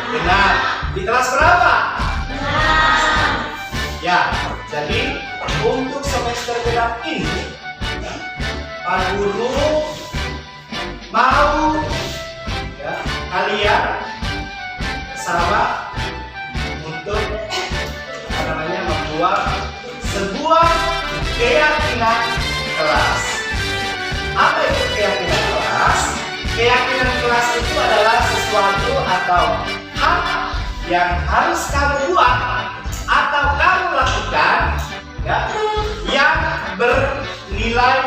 Benar. Di kelas berapa? Ya, jadi untuk semester genap ini Pak Guru mau ya, kalian bersama untuk membuat sebuah keyakinan kelas. Apa itu keyakinan kelas? Keyakinan kelas itu adalah sesuatu atau hal yang harus kamu buat atau kamu lakukan ya, yang bernilai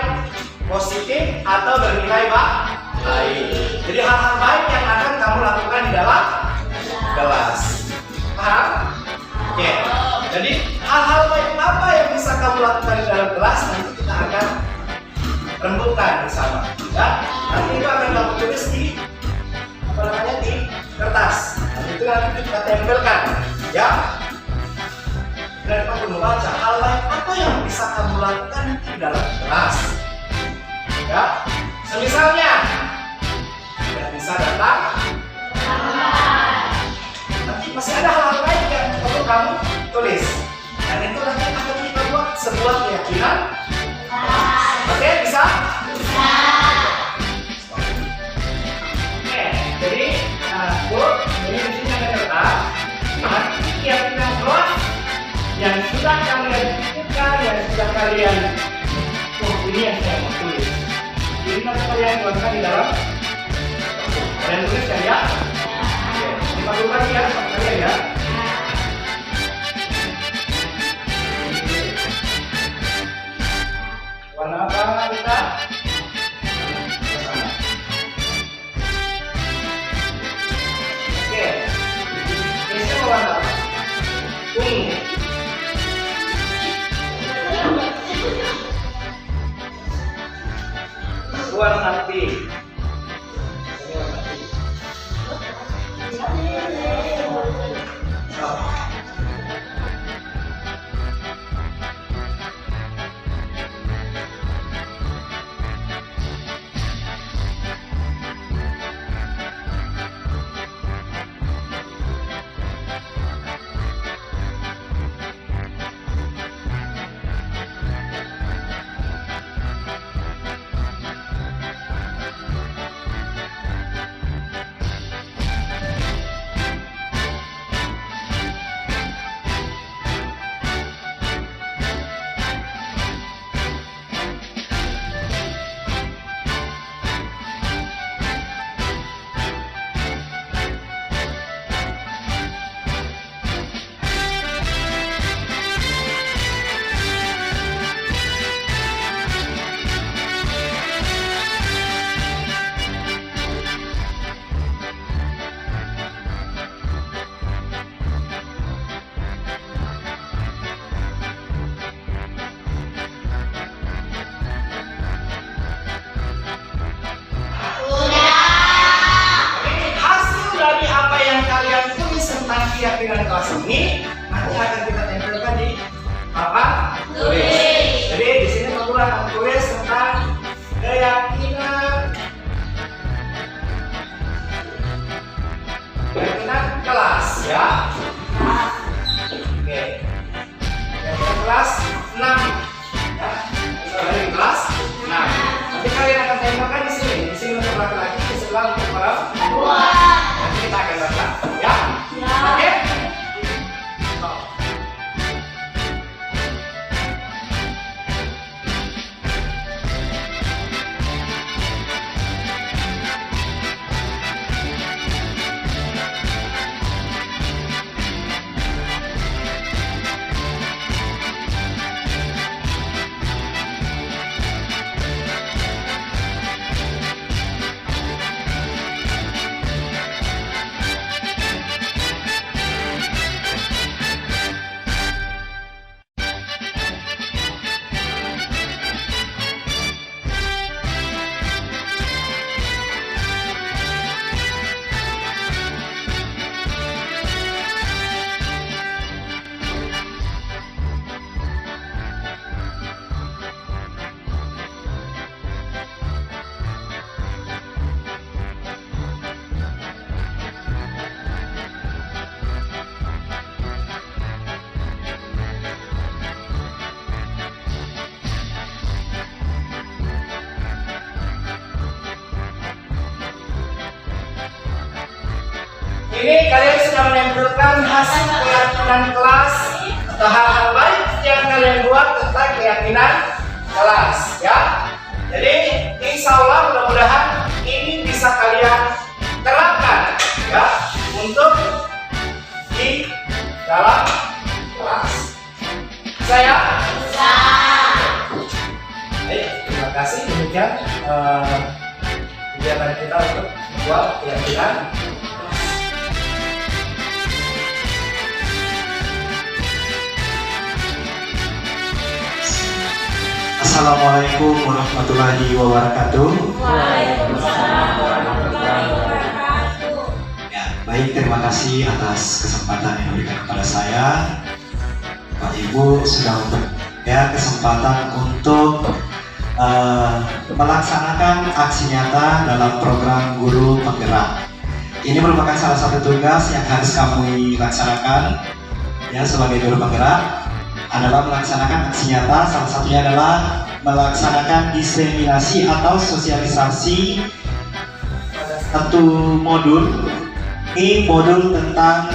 positif atau bernilai baik. Jadi hal-hal baik yang akan kamu lakukan di dalam kelas. Paham? Oke. Jadi hal-hal baik apa yang bisa kamu lakukan di dalam kelas nanti kita akan rembukan bersama. Ya. Nanti itu akan kamu tulis di di kertas. Nanti itu nanti kita tempelkan. Ya. Dan kamu membaca hal baik apa yang bisa kamu lakukan di dalam kelas. Ya. Semisalnya tidak bisa datang. Nanti masih ada hal-hal baik yang perlu kamu tulis. Dan itu nanti akan kita buat sebuah keyakinan. Oke, bisa? Bisa. Oke, jadi Bu, ini di sini ada kertas. Nanti keyakinan kelas yang sudah kalian pikirkan, yang sudah kalian ini yang saya mau tulis. Ini nanti kalian tuliskan di dalam. Kalian tuliskan ya. Oke, dipadukan ya, kalian ya. Warna apa kita? Oke, ini semua warna ungu. Warna pink. Keyakinan kelas ini nanti akan kita tempelkan di papan tulis. Jadi di sini Pak Guru akan tulis tentang keyakinan kelas ya. Oke. Keyakinan kelas 6 ya. Dari kelas 6. Nanti kalian akan tempelkan di sini. Di sini untuk laki-laki, di sebelah untuk perempuan. Nanti kita akan baca ya. Oke. ini kalian sudah menempelkan hasil keyakinan kelas atau hal-hal baik yang kalian buat tentang keyakinan kelas, ya. Jadi insya Allah mudah-mudahan ini bisa kalian terapkan, ya, untuk di dalam kelas. Saya. Baik, terima kasih. Demikian kegiatan kita untuk membuat keyakinan. Assalamualaikum warahmatullahi wabarakatuh. Waalaikumsalam warahmatullahi wabarakatuh. Ya, baik, terima kasih atas kesempatan yang diberikan kepada saya. Pak Ibu sudah memberikan kesempatan untuk melaksanakan aksi nyata dalam program Guru Penggerak. Ini merupakan salah satu tugas yang harus kami laksanakan, ya, sebagai guru penggerak, adalah melaksanakan aksi nyata. Salah satunya adalah melaksanakan diseminasi atau sosialisasi satu modul. Ini modul tentang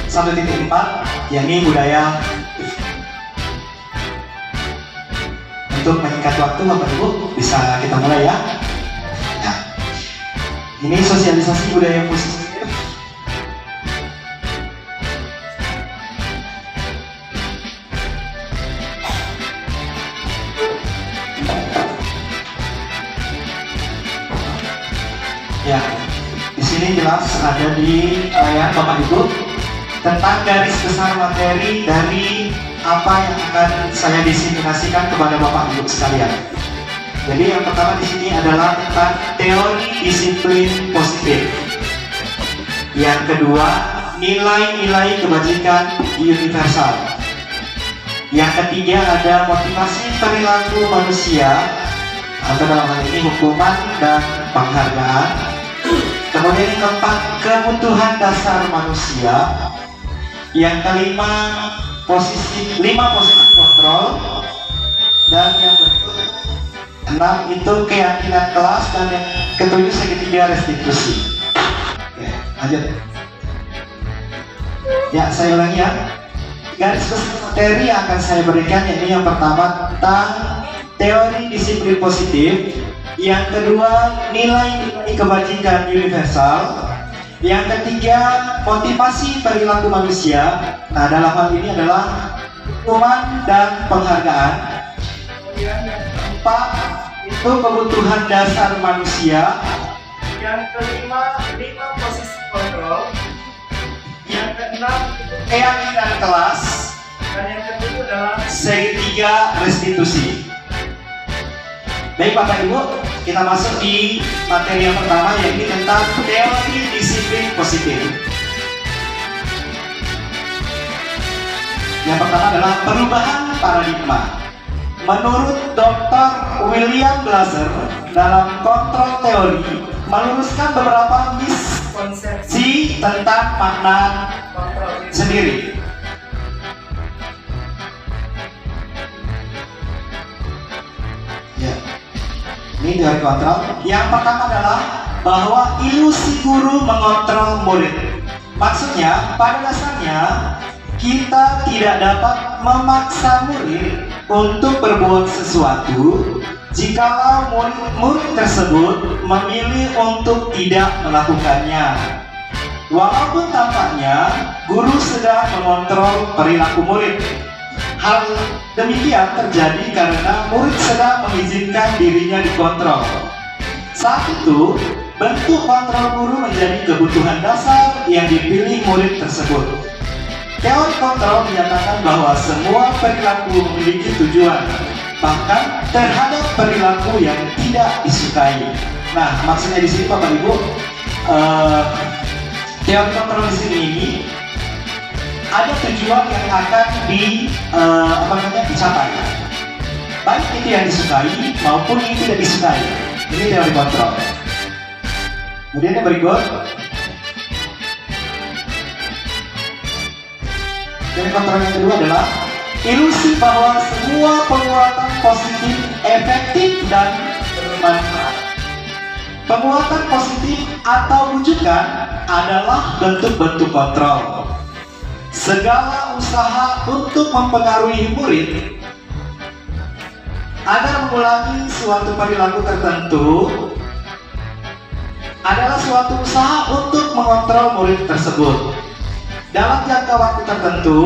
1.4, yakni budaya. Untuk menyingkat waktu, Bapak Ibu, bisa kita mulai, ya. Nah, ini sosialisasi budaya positif. Ya, di sini jelas ada di layar Bapak Ibu tentang garis besar materi dari apa yang akan saya diseminasikan kepada Bapak Ibu sekalian. Jadi yang pertama di sini adalah tentang teori disiplin positif. Yang kedua, nilai-nilai kebajikan universal. Yang ketiga ada motivasi perilaku manusia, atau dalam hal ini hukuman dan penghargaan. Kemudian yang keempat, kebutuhan dasar manusia. Yang kelima, 5 posisi kontrol. Dan yang berikut 6 itu keyakinan kelas. Dan yang ketujuh, segitiga restitusi. Oke, lanjut. Ya, saya ulangi, ya. Garis besar materi yang akan saya berikan, yakni yang pertama tentang teori disiplin positif. Yang kedua, nilai-nilai kebajikan universal. Yang ketiga, motivasi perilaku manusia. Nah, dalam hal ini adalah hukuman dan penghargaan. Kemudian yang keempat itu kebutuhan dasar manusia. Yang kelima, 5 posisi kontrol. Yang keenam itu keyakinan kelas. Dan yang ketujuh adalah segitiga restitusi. Baik Bapak Ibu, kita masuk di materi yang pertama, yaitu tentang teori disiplin positif. Yang pertama adalah perubahan paradigma. Menurut Dr. William Glasser, dalam kontrol teori meluruskan beberapa miskonsepsi tentang makna kontrol sendiri. Ya. Ini teori kontrol. Yang pertama adalah bahwa ilusi guru mengontrol murid. Maksudnya, pada dasarnya kita tidak dapat memaksa murid untuk berbuat sesuatu jikalau murid tersebut memilih untuk tidak melakukannya. Walaupun tampaknya guru sedang mengontrol perilaku murid. Hal demikian terjadi karena murid sedang mengizinkan dirinya dikontrol. Saat itu, bentuk kontrol guru menjadi kebutuhan dasar yang dipilih murid tersebut. Teori kontrol menyatakan bahwa semua perilaku memiliki tujuan, bahkan terhadap perilaku yang tidak disukai. Nah, maksudnya di sini Bapak Ibu, teori kontrol di sini ini ada tujuan yang akan dicapai, baik itu yang disukai maupun yang tidak disukai. Ini teori kontrol. Kemudian yang berikut, teori kontrol yang kedua adalah ilusi bahwa semua penguatan positif efektif dan bermanfaat. Penguatan positif atau rujukan adalah bentuk-bentuk kontrol. Segala usaha untuk mempengaruhi murid agar mengulangi suatu perilaku tertentu adalah suatu usaha untuk mengontrol murid tersebut. Dalam jangka waktu tertentu,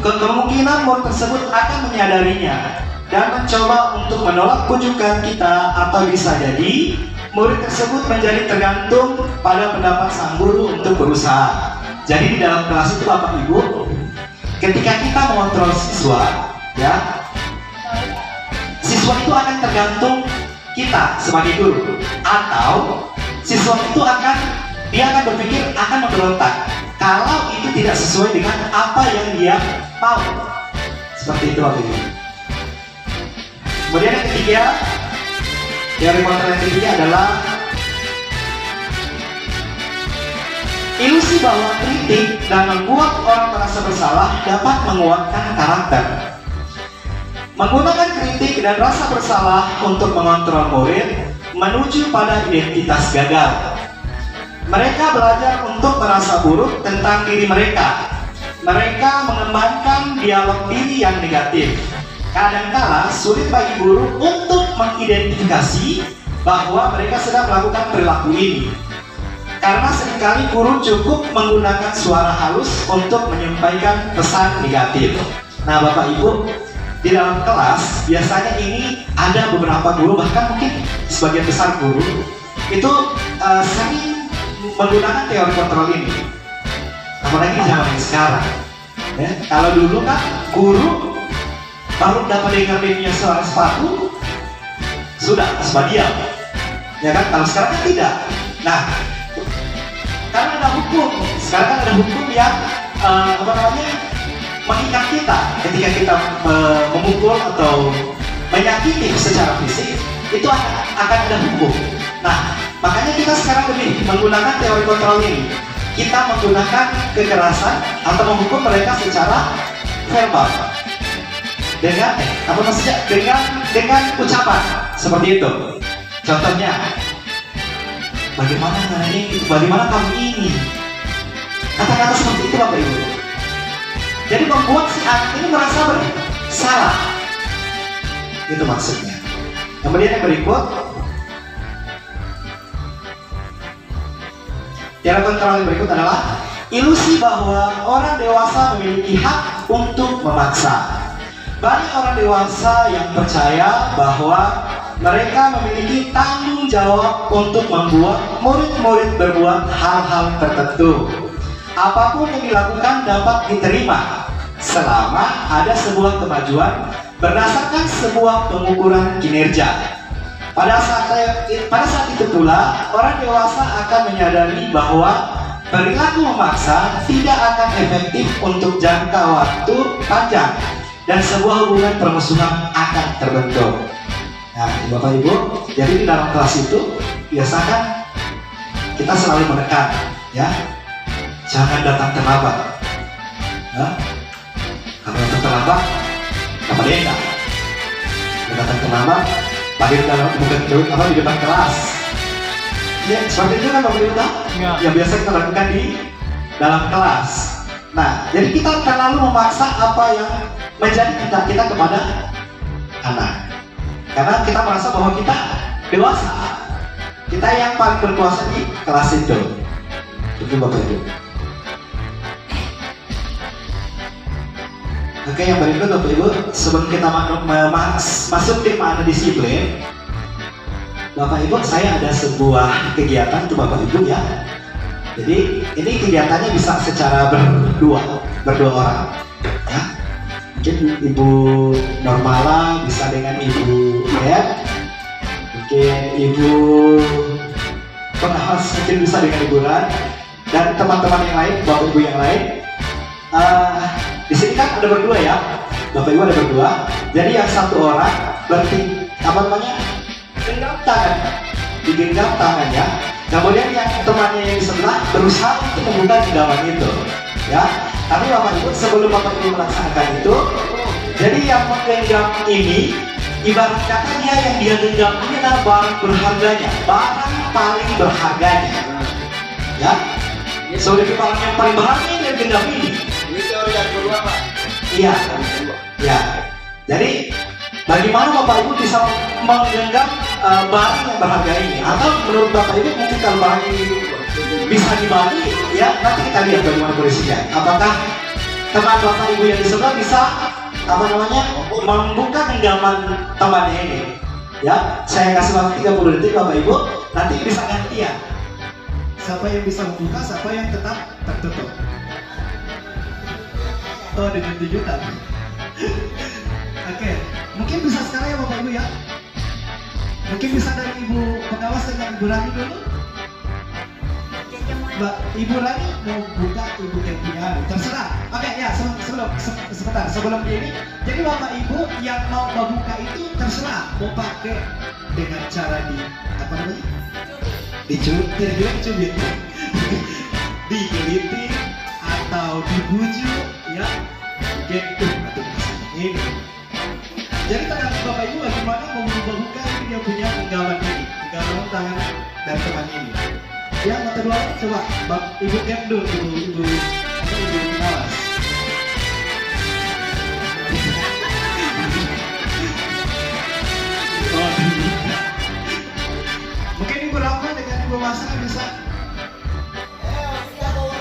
kemungkinan murid tersebut akan menyadarinya dan mencoba untuk menolak bujukan kita, atau bisa jadi murid tersebut menjadi tergantung pada pendapat sang guru untuk berusaha. Jadi di dalam kelas itu Bapak Ibu, ketika kita mengontrol siswa, ya, siswa itu akan tergantung kita sebagai guru, atau siswa itu dia akan berpikir akan memberontak kalau itu tidak sesuai dengan apa yang dia mau. Seperti itu Bapak Ibu. Kemudian yang ketiga, teori kontrol yang ketiga adalah ilusi bahwa kritik dan membuat orang merasa bersalah dapat menguatkan karakter. Menggunakan kritik dan rasa bersalah untuk mengontrol murid menuju pada identitas gagal. Mereka belajar untuk merasa buruk tentang diri mereka. Mereka mengembangkan dialog diri yang negatif. Kadangkala sulit bagi guru untuk mengidentifikasi bahwa mereka sedang melakukan perilaku ini, karena seringkali guru cukup menggunakan suara halus untuk menyampaikan pesan negatif. Nah Bapak Ibu, di dalam kelas biasanya ini ada beberapa guru, bahkan mungkin sebagian besar guru itu sering menggunakan teori kontrol ini. Apalagi zaman yang sekarang, ya. Kalau dulu kan guru baru dapat dengar dia punya suara sepatu sudah diam, ya kan? Kalau sekarang kan tidak. Nah, karena ada hukum, sekarang kan ada hukum yang mengikat kita ketika kita memukul atau menyakiti secara fisik, itu akan ada hukum. Nah, makanya kita sekarang lebih menggunakan teori kontrol ini. Kita menggunakan kekerasan atau menghukum mereka secara verbal dengan dengan ucapan seperti itu. Contohnya, bagaimana kamu ini, kata-kata seperti itu Bapak Ibu. Jadi membuat si anak ini merasa bersalah, itu maksudnya. Kemudian yang berikut, teori kontrol yang berikut adalah ilusi bahwa orang dewasa memiliki hak untuk memaksa. Banyak orang dewasa yang percaya bahwa mereka memiliki tanggung jawab untuk membuat murid-murid berbuat hal-hal tertentu. Apapun yang dilakukan dapat diterima selama ada sebuah kemajuan berdasarkan sebuah pengukuran kinerja. Pada saat itu pula, orang dewasa akan menyadari bahwa perilaku memaksa tidak akan efektif untuk jangka waktu panjang dan sebuah hubungan permusuhan akan terbentuk. Nah, Bapak Ibu, jadi di dalam kelas itu biasakan kita selalu menekan, ya, jangan datang terlambat. Nah, kalau datang terlambat, apa dia? Datang terlambat, di depan kelas. Ya, seperti itu kan Bapak Ibu, yang biasa kita lakukan di dalam kelas. Nah, jadi kita terlalu memaksa apa yang menjadi kita kepada anak, karena kita merasa bahwa kita dewasa, kita yang paling berkuasa di kelas itu. Itu Bapak Ibu. Oke, yang berikut Bapak Ibu, sebelum kita masuk ke mana disiplin, Bapak Ibu, saya ada sebuah kegiatan untuk Bapak Ibu, ya. Jadi ini kegiatannya bisa secara berdua orang, ya. Mungkin Ibu Normala bisa dengan Ibu ya, mungkin Ibu Pengawas mungkin bisa dengan Ibu Ran, dan teman-teman yang lain, Bapak Ibu yang lain. Di sini kan ada berdua, ya, Bapak Ibu ada berdua. Jadi yang satu orang genggam tangan, digenggam tangannya. Kemudian yang temannya yang di sebelah berusaha untuk membuka genggaman itu, ya. Tapi Bapak Ibu, sebelum Bapak Ibu melaksanakan itu, jadi yang menggenggam ini, ibarat kata yang dia genggam ini adalah barang berharganya, barang paling berharganya, ya. Suri kepala yang paling berharga dan genggam ini. Ini teori yang kedua, Pak. Iya, ya. Jadi bagaimana Bapak Ibu bisa menggenggam barang yang berharga ini? Atau menurut Bapak Ibu mungkin kalau barang ini bisa dibagi, ya nanti kita lihat bagaimana kondisinya. Apakah teman Bapak Ibu yang di sebelah bisa membuka genggaman temannya ini? Ya, saya kasih waktu 30 detik Bapak Ibu, nanti bisa gantian. Siapa yang bisa membuka, siapa yang tetap tertutup. Oh, ditunjukkan. Oke, mungkin bisa sekarang ya Bapak Ibu ya. Mungkin bisa dari Ibu pengawas dengan Ibu Rani dulu. Mbak Ibu Rani mau buka Ibu Kempian, terserah. Oke ya, sebelum ini. Jadi Bapak Ibu yang mau membuka itu terserah mau pakai dengan cara di apa namanya? Dicubit, digelitik atau dibujuk, ya mungkin atau ini. Jadi tergantung Bapak Ibu bagaimana mau membuka ini dia punya genggaman ini, genggaman tangan dan teman ini. Yang kedua coba Ibu Kem dulu, Ibu pengawas. Mungkin Ibu Rama dengan Ibu Masra bisa.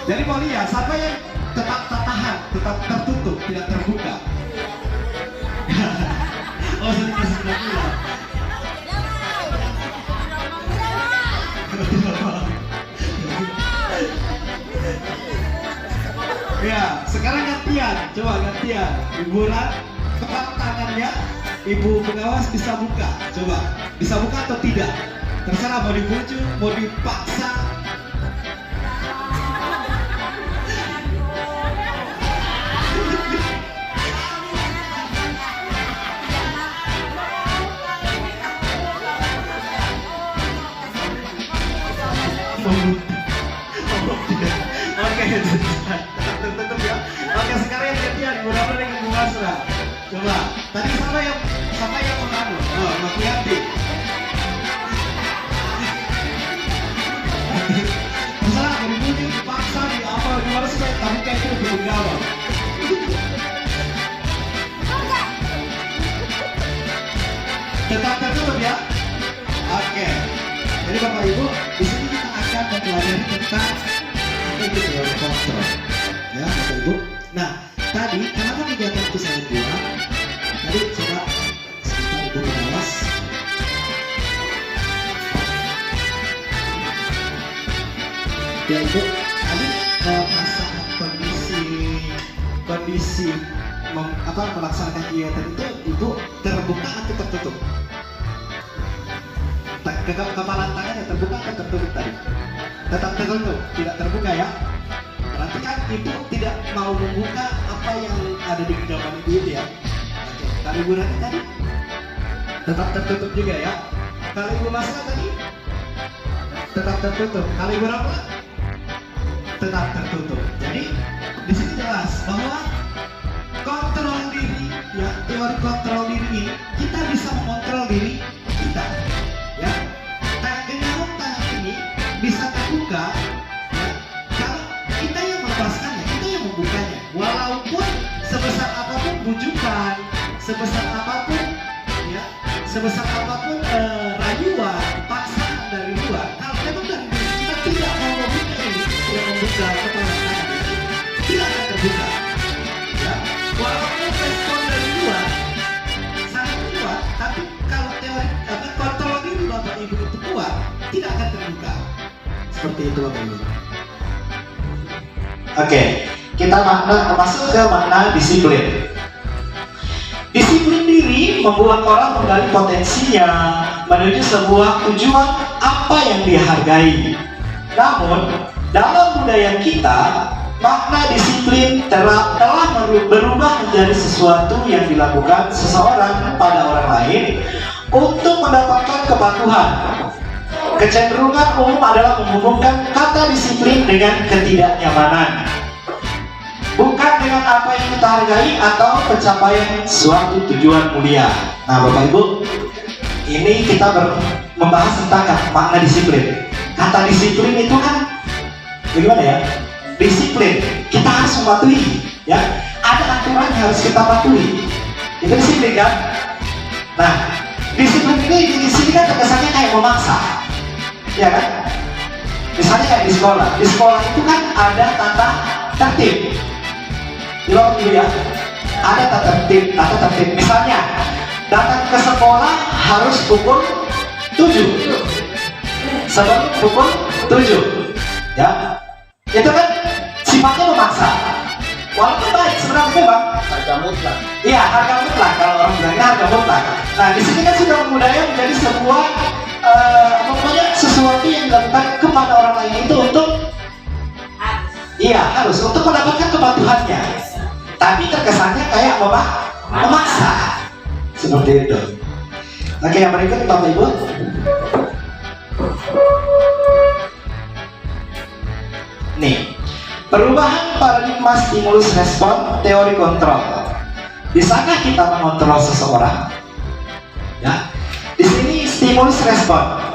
Jadi mau lihat siapa yang tetap tahan, tetap tertutup, tidak terbuka. Oh, sudah bilang. Ya, sekarang gantian, coba gantian. Ibu Ran, kepala tangannya, Ibu pengawas bisa buka, coba bisa buka atau tidak? Terserah mau dibujuk, mau dipaksa. Oke, tetap ya. Oke, sekarang yang gantian Ibu Rama dengan Ibu Masra. Coba, tadi siapa yang mengaku? Oh, Mbak Yanti. Terserah mau dibujuk, dipaksa, di apa, gimana supaya kamu kayak itu lebih gawat. Tetap tertutup ya. Oke. Jadi Bapak Ibu, di sini kita akan mempelajari tentang itu teori kontrol, ya Bapak Ibu. Nah, tadi kenapa kegiatan itu saya buat? Tadi coba sebentar Ibu pengawas. Ya Ibu, tadi masalah kondisi melaksanakan kegiatan itu Ibu terbuka atau tertutup? Kepala tangannya terbuka atau tertutup tadi? Tetap tertutup, tidak terbuka ya. Berarti kan Ibu tidak mau membuka apa yang ada di genggaman Ibu ya. Oke, kalau Ibu Rani tadi tetap tertutup juga ya. Kalau Ibu Masra tadi tetap tertutup. Kalau Ibu Rama tetap tertutup. Jadi di sini jelas bahwa kontrol diri ya, teori kontrol diri ini kita bisa mengontrol diri kita. Ya, genggaman tangan ini bisa terbuka ya, kalau kita yang melepaskannya, kita yang membukanya. Walaupun sebesar apapun bujukan, sebesar apapun ya, sebesar apapun rayuan, paksaan dari luar, kalau memang dari diri kita tidak mau membuka ini, tidak membuka kepala tangan ini, tidak akan terbuka. Ya, walaupun respon dari luar sangat kuat, tapi kalau teori kontrol diri Bapak Ibu itu kuat, tidak akan terbuka. Seperti itu Bapak Ibu. Oke, kita masuk ke makna disiplin. Disiplin diri membuat orang menggali potensinya menuju sebuah tujuan apa yang dihargai. Namun, dalam budaya kita, makna disiplin telah berubah menjadi sesuatu yang dilakukan seseorang pada orang lain untuk mendapatkan kepatuhan. Kecenderungan umum adalah menghubungkan kata disiplin dengan ketidaknyamanan, bukan dengan apa yang kita hargai atau pencapaian suatu tujuan mulia. Nah Bapak Ibu, ini kita membahas tentang makna disiplin. Kata disiplin itu kan bagaimana ya? Disiplin. Kita harus mematuhi, ya. Ada aturan yang harus kita patuhi. Itu disiplin kan? Nah, disiplin ini di sini kan terkesannya kayak memaksa, ya kan? Misalnya kayak di sekolah itu kan ada tata tertib. Dulu ya, ada tata tertib. Misalnya datang ke sekolah harus pukul 7. Sebelum pukul 7, ya. Itu kan sifatnya memaksa. Walaupun baik sebenarnya bang. Harga mutlak. Iya, harga mutlak kalau orang bilangnya harga mutlak. Nah, di sini kan sudah budaya menjadi sebuah pokoknya sesuatu yang dilakukan kepada orang lain itu untuk harus untuk mendapatkan kepatuhannya. Tapi terkesannya kayak memaksa. Seperti itu. Oke, yang berikut Bapak Ibu. Nih, perubahan paradigma stimulus respon teori kontrol. Bisakah kita mengontrol seseorang? Ya, di sini stimulus respon.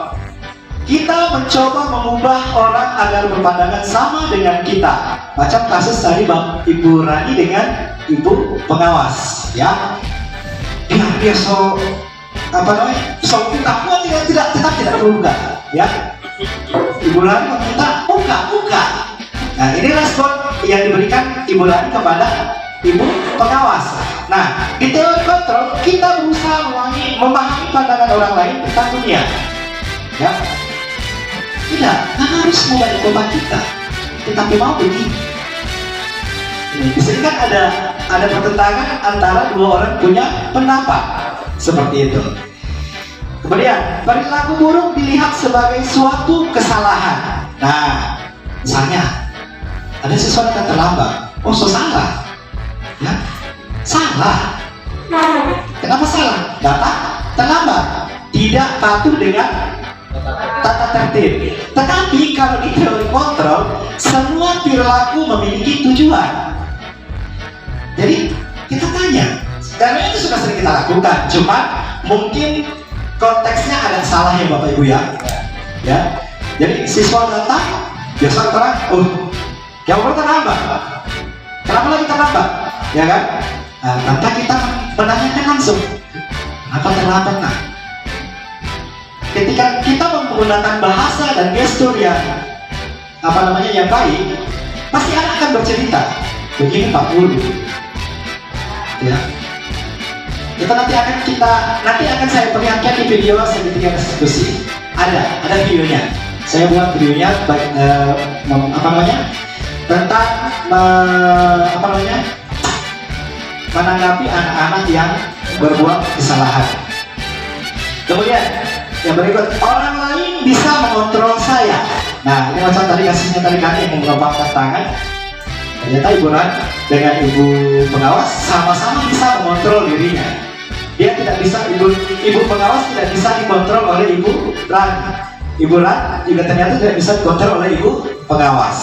Kita mencoba mengubah orang agar berpandangan sama dengan kita. Macam kasus tadi Bang Ibu Rani dengan Ibu pengawas, ya. Dia so kita tetap tidak terbuka, ya. Ibu Rani meminta buka. Nah, ini respon yang diberikan Ibu Rani kepada Ibu pengawas. Nah, di teori kontrol kita berusaha memahami pandangan orang lain tentang dunia, ya. Tidak harus membantu beban kita, tetapi mau begini. Di sini kan ada pertentangan antara dua orang punya pendapat seperti itu. Kemudian perilaku buruk dilihat sebagai suatu kesalahan. Nah, misalnya ada sesuatu yang terlambat, salah, ya, salah. Kenapa salah? Datang terlambat, tidak patuh dengan tata tertib. Tetapi kalau di teori kontrol, semua perilaku memiliki tujuan. Jadi kita tanya, karena itu sudah sering kita lakukan, cuma mungkin konteksnya ada salah ya Bapak Ibu, ya. Jadi siswa datang, biasa orang, jawaban terlambat. Kenapa lagi terlambat? Ya kan? Nah, tanpa kita menanyakan langsung, kenapa terlambat? Nah, ketika kita menggunakan bahasa dan gestur yang yang baik, pasti anak akan bercerita begini Pak Guru, ya. Nanti akan saya perlihatkan di video segitiga diskusi. Ada videonya. Saya buat videonya tentang menanggapi anak-anak yang berbuat kesalahan. Kemudian yang berikut, orang lain bisa mengontrol saya. Nah, ini macam tadi kasusnya tadi kan yang mengulapkan tangan. Ternyata Ibu Ran dengan Ibu pengawas sama-sama bisa mengontrol dirinya. Dia tidak bisa, Ibu pengawas tidak bisa dikontrol oleh Ibu Ran. Ibu Ran juga ternyata tidak bisa dikontrol oleh Ibu pengawas.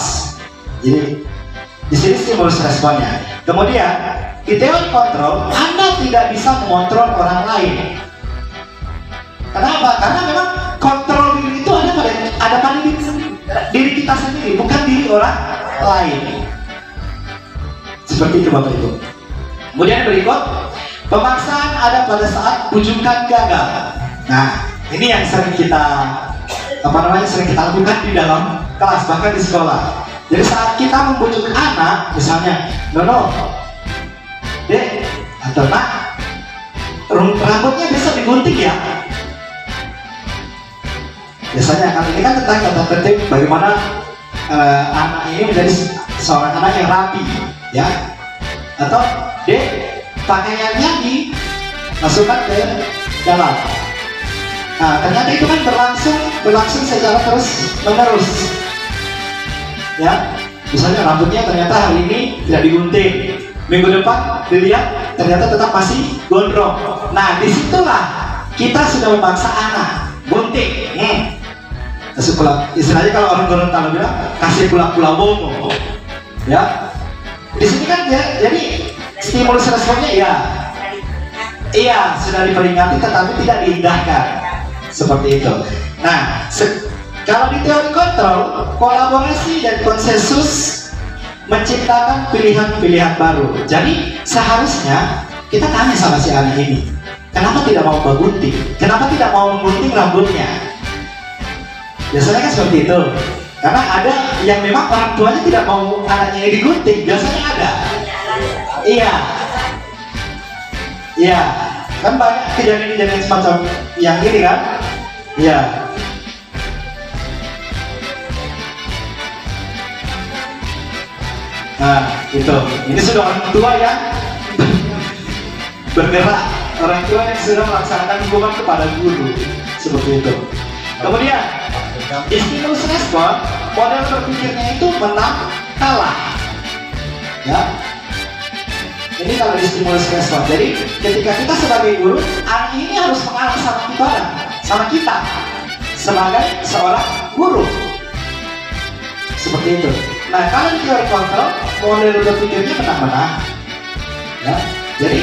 Jadi di sini stimulus responnya. Kemudian di teori kontrol, Anda tidak bisa mengontrol orang lain. Kenapa? Karena memang kontrol diri itu ada pada diri kita sendiri, bukan diri orang lain. Seperti itu Bapak Ibu. Kemudian berikut, pemaksaan ada pada saat bujukan gagal. Nah, ini yang sering kita lakukan di dalam kelas, bahkan di sekolah. Jadi saat kita membujuk anak, misalnya, Dek, atau Nak, rambutnya besok digunting ya. Biasanya kan ini kan tentang tata tertib, bagaimana anak ini menjadi seorang anak yang rapi, ya. Atau Dek, pakaiannya dimasukkan ke dalam. Nah, ternyata itu kan berlangsung secara terus menerus, ya. Misalnya rambutnya ternyata hari ini tidak digunting, minggu depan dilihat ternyata tetap masih gondrong. Nah, disitulah kita sudah memaksa anak gunting. Kasih pulang, istilahnya kalau orang Gorontalo bilang kasih pulang-pulang bomo, ya. Di sini kan jadi stimulus responnya sudah diperingati tetapi tidak diindahkan, seperti itu. Nah, Kalau di teori kontrol, kolaborasi dan konsensus menciptakan pilihan-pilihan baru. Jadi seharusnya kita tanya sama si anak ini, kenapa tidak mau bergunting? Kenapa tidak mau menggunting rambutnya? Biasanya kan seperti itu. Karena ada yang memang orang tuanya tidak mau anaknya digunting. Biasanya ada. Iya. Iya. Kan banyak kejadian-kejadian semacam yang ini kan? Iya. Nah, itu. Ini sudah orang tua yang bergerak. Orang tua yang sudah melaksanakan hukuman kepada guru. Seperti itu. Kemudian, stimulus respon, model berpikirnya itu menang kalah. Ya. Ini kalau di stimulus respon. Jadi, ketika kita sebagai guru, anak ini harus mengalah sama kita sebagai seorang guru. Seperti itu. Nah, kalau di teori kontrol, model berpikirnya menang-menang. Ya. Jadi,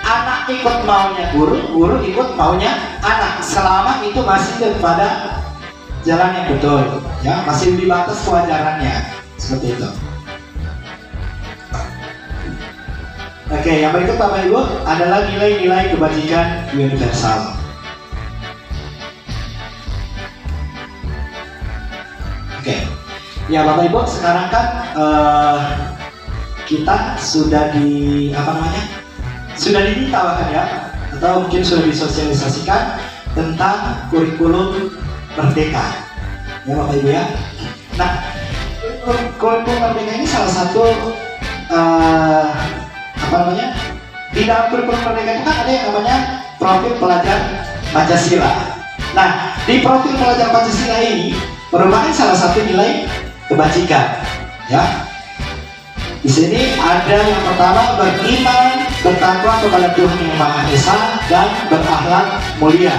anak ikut maunya guru, guru ikut maunya anak, selama itu masih daripada jalan yang betul, ya, masih di batas kewajarannya, seperti itu. Oke, yang berikut Bapak Ibu adalah nilai-nilai kebajikan universal. Oke, ya Bapak Ibu, sekarang kan kita sudah sudah diminta bahkan ya, atau mungkin sudah disosialisasikan tentang kurikulum merdeka, ya Bapak Ibu ya. Nah, kurikulum merdeka ini salah satu di dalam kurikulum merdeka itu kan ada yang namanya profil pelajar Pancasila. Nah, di profil pelajar Pancasila ini merupakan salah satu nilai kebajikan, ya. Di sini ada yang pertama, beriman, bertakwa kepada Tuhan Yang Maha Esa, dan berakhlak mulia.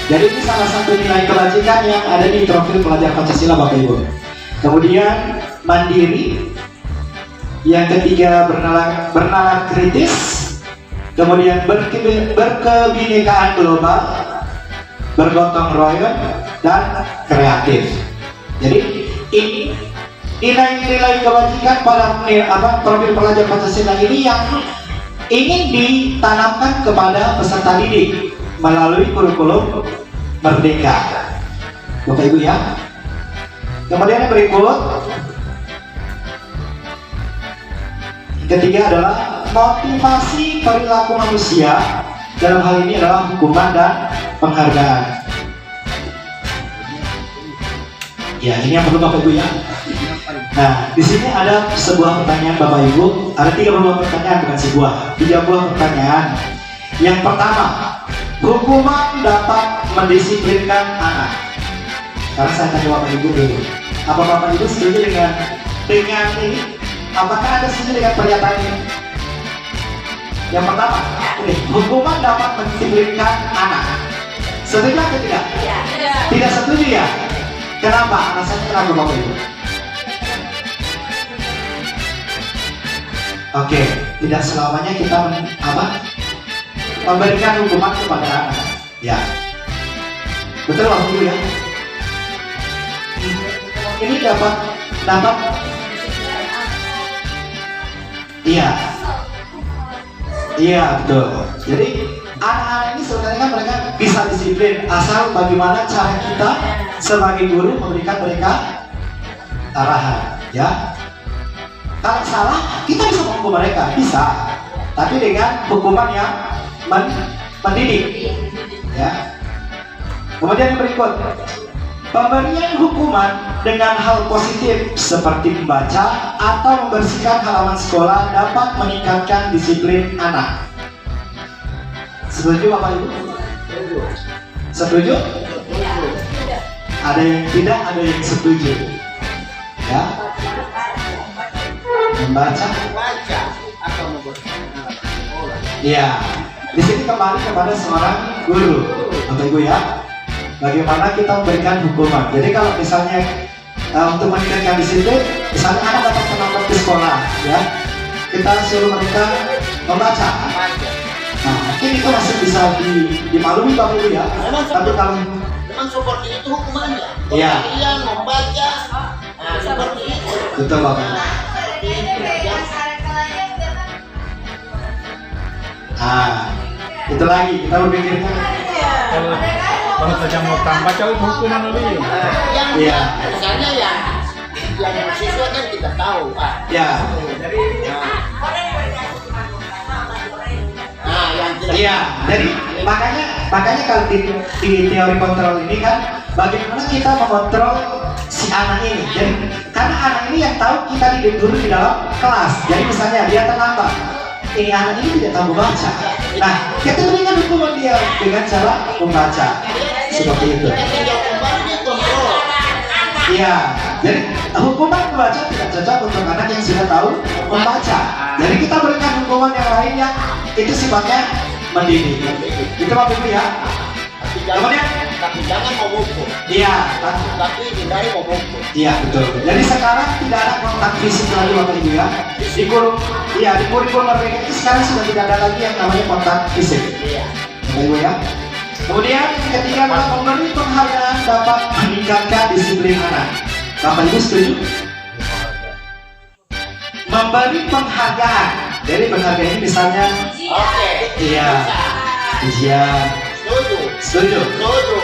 Jadi ini salah satu nilai kebajikan yang ada di profil pelajar Pancasila Bapak Ibu. Kemudian mandiri. Yang ketiga, bernalar kritis. Kemudian berkebinekaan global, bergotong royong, dan kreatif. Jadi ini nilai-nilai kebajikan pada profil pelajar Pancasila ini yang ingin ditanamkan kepada peserta didik melalui kurikulum merdeka, Bapak Ibu ya. Kemudian yang berikut, ketiga adalah motivasi perilaku manusia. Dalam hal ini adalah hukuman dan penghargaan. Ya, ini yang perlu Bapak Ibu ya. Nah, di sini ada sebuah pertanyaan Bapak Ibu. Ada 32 pertanyaan, bukan sebuah, 30 pertanyaan. Yang pertama, hukuman dapat mendisiplinkan anak. Karena saya tanya Bapak Ibu dulu, apa Bapak Ibu setuju dengan ini? Apakah Anda setuju dengan pernyataan ini? Yang pertama, hukuman dapat mendisiplinkan anak. Setuju atau tidak? Tidak setuju ya? Kenapa? Alasannya kenapa Bapak Ibu? Oke, tidak selamanya kita memberikan hukuman kepada anak. Ya, betul Bapak Ibu ya. Ini dapat. Iya betul. Jadi anak-anak ini sebenarnya kan mereka bisa disiplin asal bagaimana cara kita sebagai guru memberikan mereka arahan, ya. Kalau salah kita bisa menghukum mereka, bisa, tapi dengan hukuman yang mendidik, ya. Kemudian yang berikut, pemberian hukuman dengan hal positif seperti membaca atau membersihkan halaman sekolah dapat meningkatkan disiplin anak. Setuju Bapak Ibu? Setuju? Ada yang tidak, ada yang setuju. Ya. Membaca atau membersihkan halaman sekolah. Iya. Di sini kembali kepada seorang guru, Bapak Ibu ya. Bagaimana kita memberikan hukuman. Jadi kalau misalnya untuk meningkatkan disiplin, misalnya anak dapat menonton di sekolah, ya, kita suruh mereka membaca. Nah, mungkin itu masih bisa dimaklumi Bapak Ibu ya. Tapi kalau Memang seperti itu hukumannya. Iya. Kemudian membaca, nah, seperti itu. Betul Bapak. Seperti itu. Yang Itu lagi kita berpikir. Kalau saja mau tambah jauh hukuman lebih. yang Iya. misalnya yang siswa kan kita tahu. Ya. Nah, yang tidak. Iya, jadi makanya kalau di teori kontrol ini kan bagaimana kita mengontrol si anak ini. Jadi karena anak ini yang tahu kita dididik guru di dalam kelas. Jadi misalnya dia terlambat, ini anak ini tidak tahu membaca. Nah, kita berikan hukuman dia dengan cara membaca seperti itu. Kita tinggal kembali kontrol. Iya, jadi hukuman membaca tidak cocok untuk anak yang sudah tahu membaca. Jadi kita berikan hukuman yang lain yang itu sifatnya mendidik. Itu Bapak Ibu ya. Tapi jangan memukul. Iya, Tapi hindari memukul. iya betul. Jadi sekarang tidak ada kontak fisik lagi Bapak Ibu ya. Di kurikulum Merdeka itu sekarang sudah tidak ada lagi yang namanya kontak fisik. Iya. Bapak Ibu ya. Kemudian yang ketiga adalah memberi penghargaan dapat meningkatkan disiplin anak. Bapak Ibu setuju? Memberi penghargaan. Jadi penghargaan ini misalnya, Oke. iya, ujian. Setuju. Setuju? Setuju.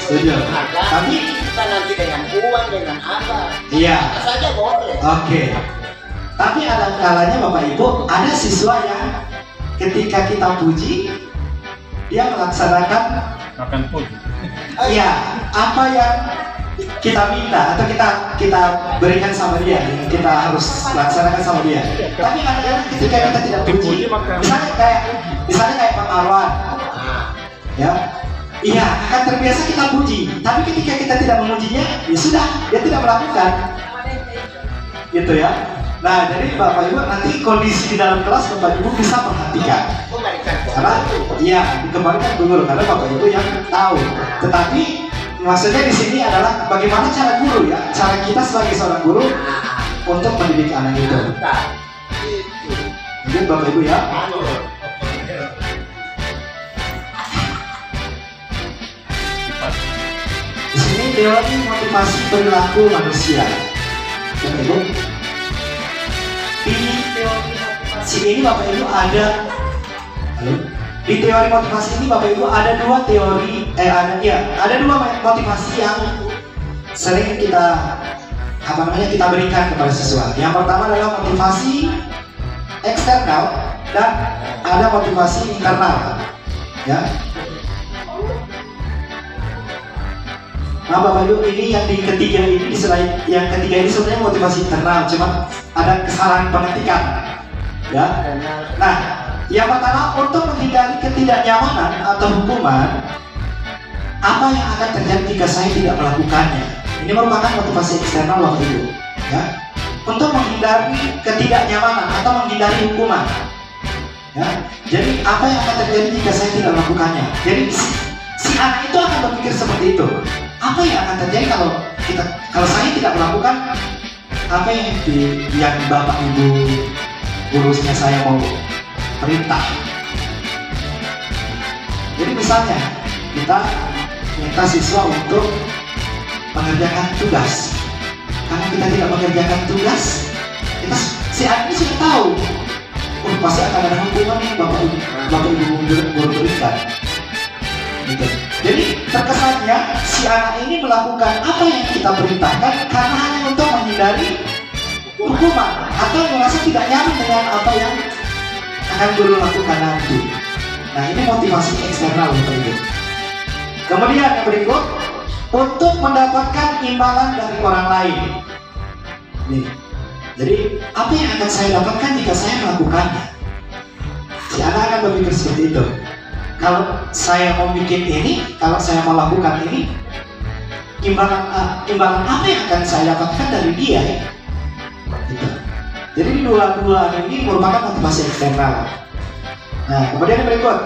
Setuju. Tapi, Kita nanti dengan uang, dengan apa? iya. Apa saja boleh. Oke. Tapi ada kalanya Bapak Ibu, ada siswa yang ketika kita puji, dia melaksanakan Makan pun. iya apa yang kita minta atau kita berikan sama dia, yang kita harus laksanakan sama dia. Tapi kadang-kadang ketika kita tidak puji, misalnya kayak Pak Marwan, ya, iya akan terbiasa kita puji. Tapi ketika kita tidak memujinya, ya sudah, dia tidak melakukan, gitu ya. Nah, jadi Bapak Ibu nanti kondisi di dalam kelas Bapak Ibu bisa perhatikan. Karena iya dikembalikan dulu karena Bapak Ibu yang tahu. Tetapi maksudnya di sini adalah bagaimana cara guru ya, cara kita sebagai seorang guru untuk mendidik anak itu. Mungkin Bapak Ibu ya. Di sini teori motivasi perilaku manusia. Bapak Ibu. Di teori motivasi ini Bapak Ibu ada. Halo? Di teori motivasi ini Bapak Ibu ada dua teori ada dua motivasi yang sering kita kita berikan kepada siswa. Yang pertama adalah motivasi eksternal dan ada motivasi internal. Ya. Nah Bapak Ibu ini yang ketiga ini sebenarnya motivasi internal, cuma ada kesalahan pengetikan. Ya. Nah, yang pertama untuk menghindari ketidaknyamanan atau hukuman, apa yang akan terjadi jika saya tidak melakukannya? Ini merupakan motivasi eksternal Bapak Ibu. Ya. Untuk menghindari ketidaknyamanan atau menghindari hukuman. Ya. Jadi apa yang akan terjadi jika saya tidak melakukannya? Jadi si anak itu akan berpikir seperti itu. Apa yang akan terjadi kalau saya tidak melakukan apa yang Bapak Ibu gurusnya saya mau perintah? Jadi misalnya kita minta siswa untuk mengerjakan tugas. Karena kita tidak mengerjakan tugas, si anak ini sudah tahu, pasti akan ada hukuman yang Bapak Ibu berikan. Gitu. Jadi terkesannya si anak ini melakukan apa yang kita perintahkan karena hanya untuk menghindari hukuman atau merasa tidak nyaman dengan apa yang akan guru lakukan nanti. Nah ini motivasi eksternal Bapak Ibu. Kemudian yang berikut, untuk mendapatkan imbalan dari orang lain. Nih, jadi apa yang akan saya dapatkan jika saya melakukannya? Si anak akan berpikir seperti itu. Kalau saya mau bikin ini, kalau saya mau lakukan ini, imbalan apa yang akan saya dapatkan dari dia? Gitu. Jadi dua ini merupakan motivasi eksternal. Nah, kemudian yang berikut,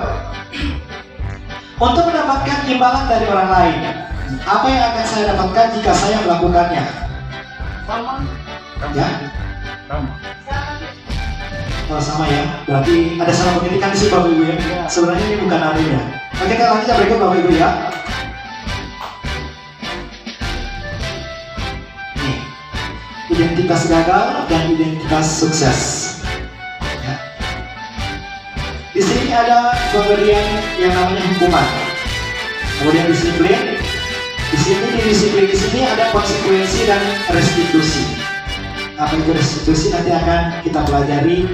untuk mendapatkan imbalan dari orang lain, apa yang akan saya dapatkan jika saya melakukannya? Sama. Ya? Sama. Oh, sama ya. Berarti ada salah pengetikan di situ Bapak Ibu ya. Sebenarnya ini bukan artinya. Oke, kita lanjut berikut Bapak Ibu ya. identitas gagal dan identitas sukses. Ya. Di sini ada pemberian yang namanya hukuman, kemudian disiplin. Di sini di disiplin di sini ada konsekuensi dan restitusi. Apa itu restitusi nanti akan kita pelajari,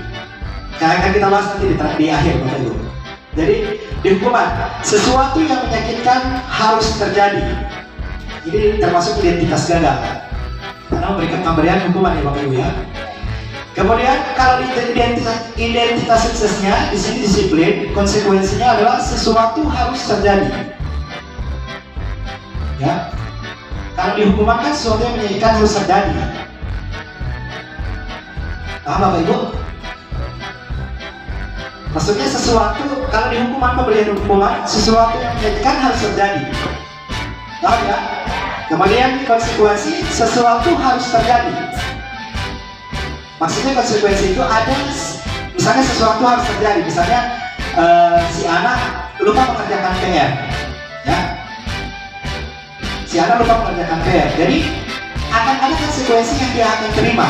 akan kita bahas nanti di akhir, Bapak Ibu. Jadi di hukuman, sesuatu yang menyakitkan harus terjadi. Ini termasuk identitas gagal, karena memberikan pemberian hukuman ya Bapak Ibu ya. Kemudian kalau di identitas suksesnya, di sini disiplin, konsekuensinya adalah sesuatu harus terjadi. Ya, kalau di hukuman kan sesuatu yang menyakitkan harus terjadi. Paham Bapak Ibu? Maksudnya sesuatu, kalau di hukuman, pemberian hukuman, sesuatu yang menyakitkan harus terjadi. Paham ya? Kemudian konsekuensi, sesuatu harus terjadi. Maksudnya konsekuensi itu ada, misalnya sesuatu harus terjadi. Misalnya si anak lupa mengerjakan PR, ya. Si anak lupa mengerjakan PR. Jadi akan ada konsekuensi yang dia akan terima.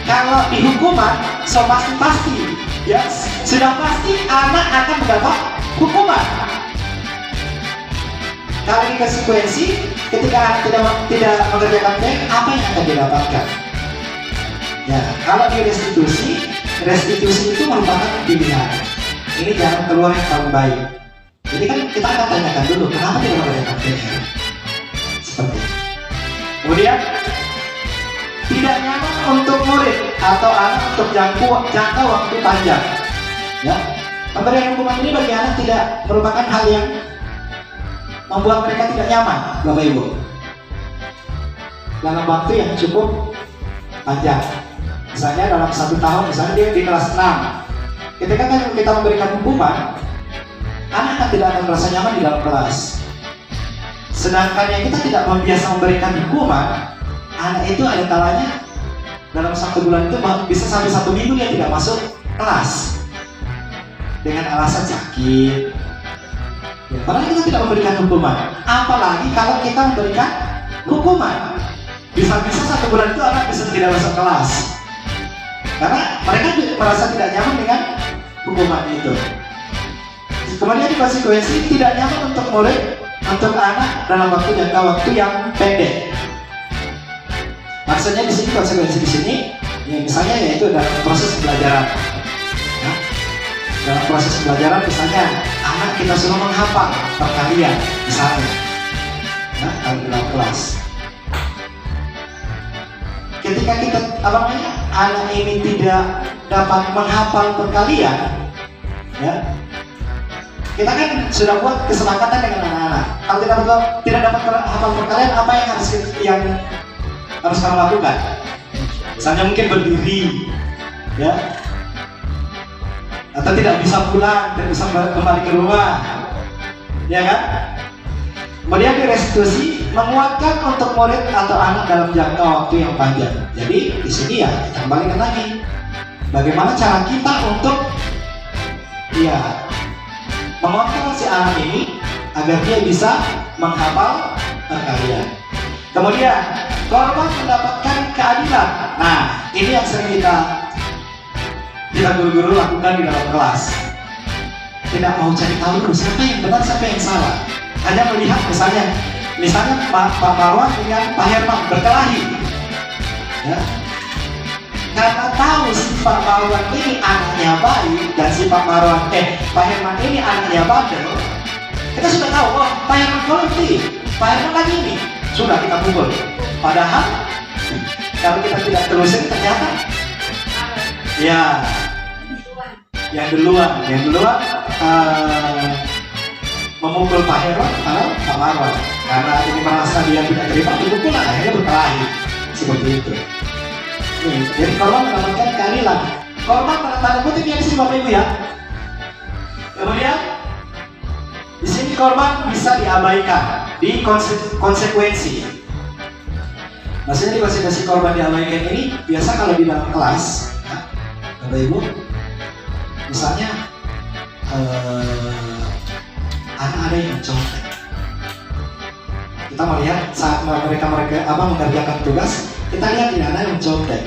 Kalau di hukuman, so pasti, ya sudah pasti anak akan mendapat hukuman. Kalau di konsekuensi, ketika anak tidak mengerjakan PR, apa yang akan didapatkan? Ya, kalau di restitusi itu merupakan pilihan. Ini jangan keluar yang paling baik. Jadi kan kita akan tanyakan dulu, kenapa tidak mengerjakan PR? Seperti itu. Kemudian tidak nyaman untuk murid atau anak untuk jangka waktu panjang. Ya, pemberian hukuman ini bagi anak tidak merupakan hal yang membuat mereka tidak nyaman, Bapak Ibu. Dalam waktu yang cukup panjang. Misalnya dalam 1 tahun, misalnya dia di kelas 6. Ketika kita memberikan hukuman, anak tidak akan merasa nyaman di dalam kelas. Sedangkan yang kita tidak biasa memberikan hukuman, anak itu ada kalanya dalam 1 bulan itu bisa sampai 1 minggu dia tidak masuk kelas dengan alasan sakit. Ya, padahal kita tidak memberikan hukuman. Apalagi kalau kita memberikan hukuman, bisa-bisa 1 bulan itu anak bisa tidak masuk kelas. Karena mereka merasa tidak nyaman dengan hukuman itu. Kemudian di konsekuensi tidak nyaman untuk murid, untuk anak dalam jangka waktu yang pendek. Maksudnya di sini konsekuensi di sini, ya misalnya yaitu dalam proses pembelajaran. Ya, dalam proses pembelajaran misalnya anak kita suruh menghafal perkalian misalnya, ya, kalau dalam kelas. Ketika kita anak ini tidak dapat menghafal perkalian, ya, kita kan sudah buat kesepakatan dengan anak-anak. Kalau tidak dapat menghafal perkalian, apa yang harus kamu lakukan? Misalnya mungkin berdiri, ya, atau tidak bisa pulang, tidak bisa kembali ke rumah, ya kan? Kemudian di restitusi, menguatkan untuk murid atau anak dalam jangka waktu yang panjang. Jadi di sini ya kita kembalikan lagi, bagaimana cara kita untuk ya mengontrol si anak ini agar dia bisa menghafal perkalian. Kemudian korban mendapatkan keadilan. Nah, ini yang sering kita guru-guru lakukan di dalam kelas. Tidak mau cari tahu dulu siapa yang benar, siapa yang salah. Hanya melihat misalnya Pak Marwan dengan Pak Herman berkelahi. Ya. Karena tahu si Pak Marwan ini anaknya baik dan si Pak Herman ini anaknya bandel, kita sudah tahu, oh Pak Herman korupsi, Pak Herman lagi ini, sudah kita pukul. Padahal kalau kita tidak terusin ternyata ya yang duluan memukul Pak Herman atau Pak Marwan karena ini merasa dia tidak terima, dipukul, akhirnya berkelahi seperti itu. Nih, jadi korban mendapatkan keadilan. Korban pada tanda kutip yang disini Bapak Ibu ya. Kemudian di sini korban bisa diabaikan di konsekuensi. Maksudnya di konsekuensi korban diabaikan ini biasa kalau di dalam kelas, ya, Bapak Ibu, misalnya anak ada yang mencontek. Kita melihat saat mereka mengerjakan tugas, kita lihat ini anak yang contek.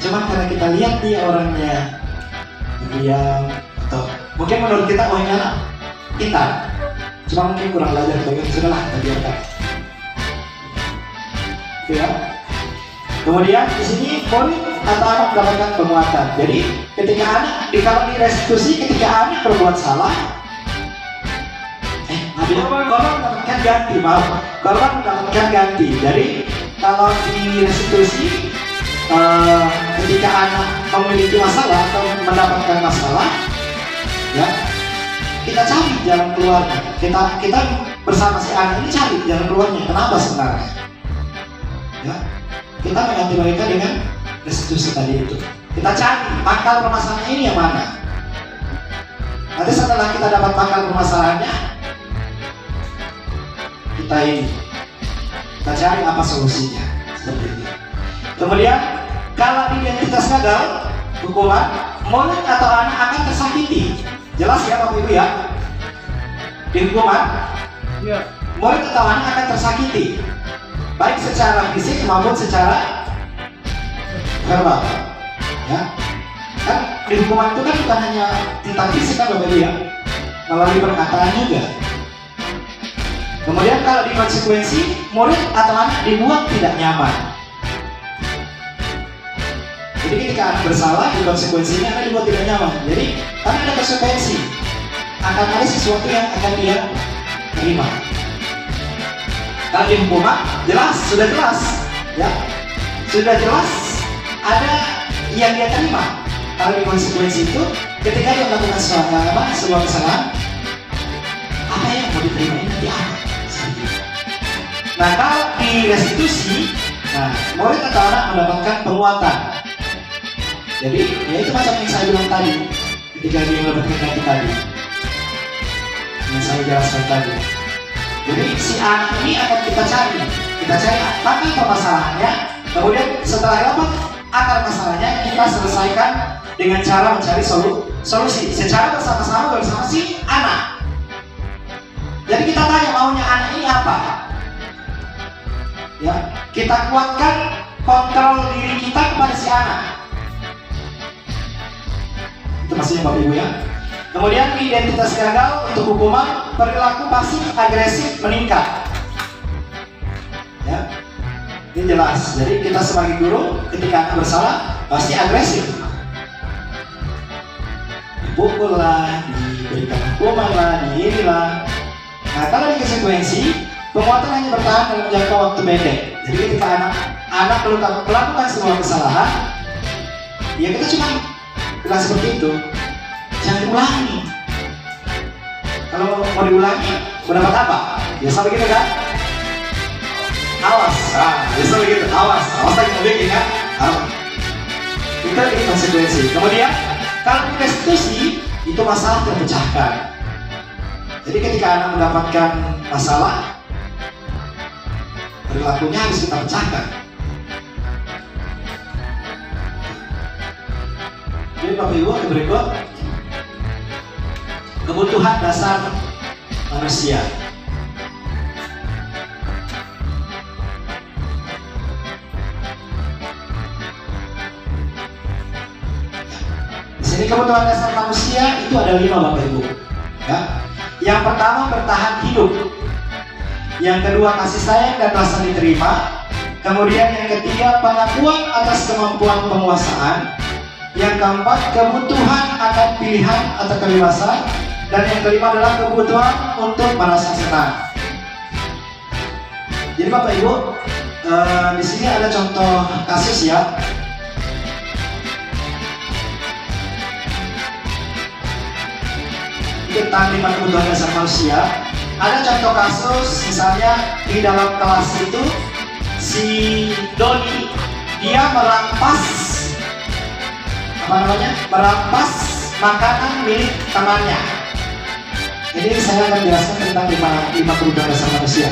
Cuman karena kita lihat dia orangnya diam atau mungkin menurut kita oh ini anak pintar, cuma mungkin kurang belajar bagian sudahlah kita biarkan. Gitu ya. Kemudian di sini murid atau anak mendapatkan penguatan. Jadi ketika anak kalau di restitusi ketika anak berbuat salah, korban mendapatkan ganti, maaf, korban mendapatkan ganti. Jadi kalau di restitusi ketika anak memiliki masalah atau mendapatkan masalah, ya kita cari jalan keluarnya. Kita bersama si anak ini cari jalan keluarnya. Kenapa sebenarnya? Ya, kita mengganti mereka dengan restitusi tadi itu. Kita cari pangkal permasalahan ini yang mana. Nanti setelah kita dapat pangkal permasalahannya, kita cari apa solusinya seperti itu. Kemudian kalau identitas gagal, hukuman murid atau anak akan tersakiti. Jelas ya Bapak Ibu ya? Di hukuman, murid atau anak akan tersakiti, baik secara fisik maupun secara verbal. Ya, kan di hukuman itu kan bukan hanya tentang fisik kan Bapak Ibu ya, melalui perkataan juga. Kemudian kalau di konsekuensi, murid atau anak dibuat tidak nyaman. Jadi ketika anak bersalah, di konsekuensinya anak dibuat tidak nyaman. Jadi karena ada konsekuensi, akan ada sesuatu yang akan dia terima. Kalau di hukuman, jelas, sudah jelas, ya, sudah jelas ada yang dia terima. Kalau di konsekuensi itu, ketika dia melakukan sebuah kesalahan, apa yang mau diterima ini nanti apa? Nah kalau di restitusi, nah murid atau anak mendapatkan penguatan. Jadi ya itu macam yang saya bilang tadi, ketika dia mendapatkan ganti tadi, yang saya jelaskan tadi. Jadi si anak ini akan kita cari apa permasalahannya. Kemudian setelah dapat akar masalahnya, kita selesaikan dengan cara mencari solusi secara bersama-sama si anak. Jadi kita tanya maunya anak ini apa? Ya, kita kuatkan kontrol diri kita kepada si anak. Itu maksudnya Bapak Ibu ya. Kemudian identitas gagal untuk hukuman, perilaku pasif agresif meningkat. Ya, ini jelas. Jadi kita sebagai guru ketika anak bersalah pasti agresif. Dipukul lah, diberikan hukuman lah, di inilah. Nah kalau di konsekuensi, penguatan hanya bertahan dalam jangka waktu pendek. Jadi ketika anak melakukan sebuah kesalahan, ya kita cuma bilang seperti itu, jangan diulangi. Kalau mau diulangi, mendapat apa? Biasa begitu kan? Awas, biasa begitu. Awas lagi mau bikin kan? Itu ini konsekuensi. Kemudian kalau di restitusi itu masalah terpecahkan. Jadi ketika anak mendapatkan masalah, perilakunya harus kita pecahkan. Jadi Bapak Ibu yang berikut, kebutuhan dasar manusia. Di sini kebutuhan dasar manusia itu ada 5 Bapak Ibu. Ya. Yang pertama bertahan hidup. Yang kedua kasih sayang dan rasa diterima. Kemudian yang ketiga pengakuan atas kemampuan penguasaan. Yang keempat kebutuhan akan pilihan atau kebebasan. Dan yang kelima adalah kebutuhan untuk merasa senang. Jadi Bapak Ibu, di sini ada contoh kasus ya. Tentang 5 kebutuhan dasar manusia. Ada contoh kasus misalnya di dalam kelas itu si Doni dia merampas merampas makanan milik temannya. Jadi saya akan jelaskan tentang 5 kebutuhan dasar manusia.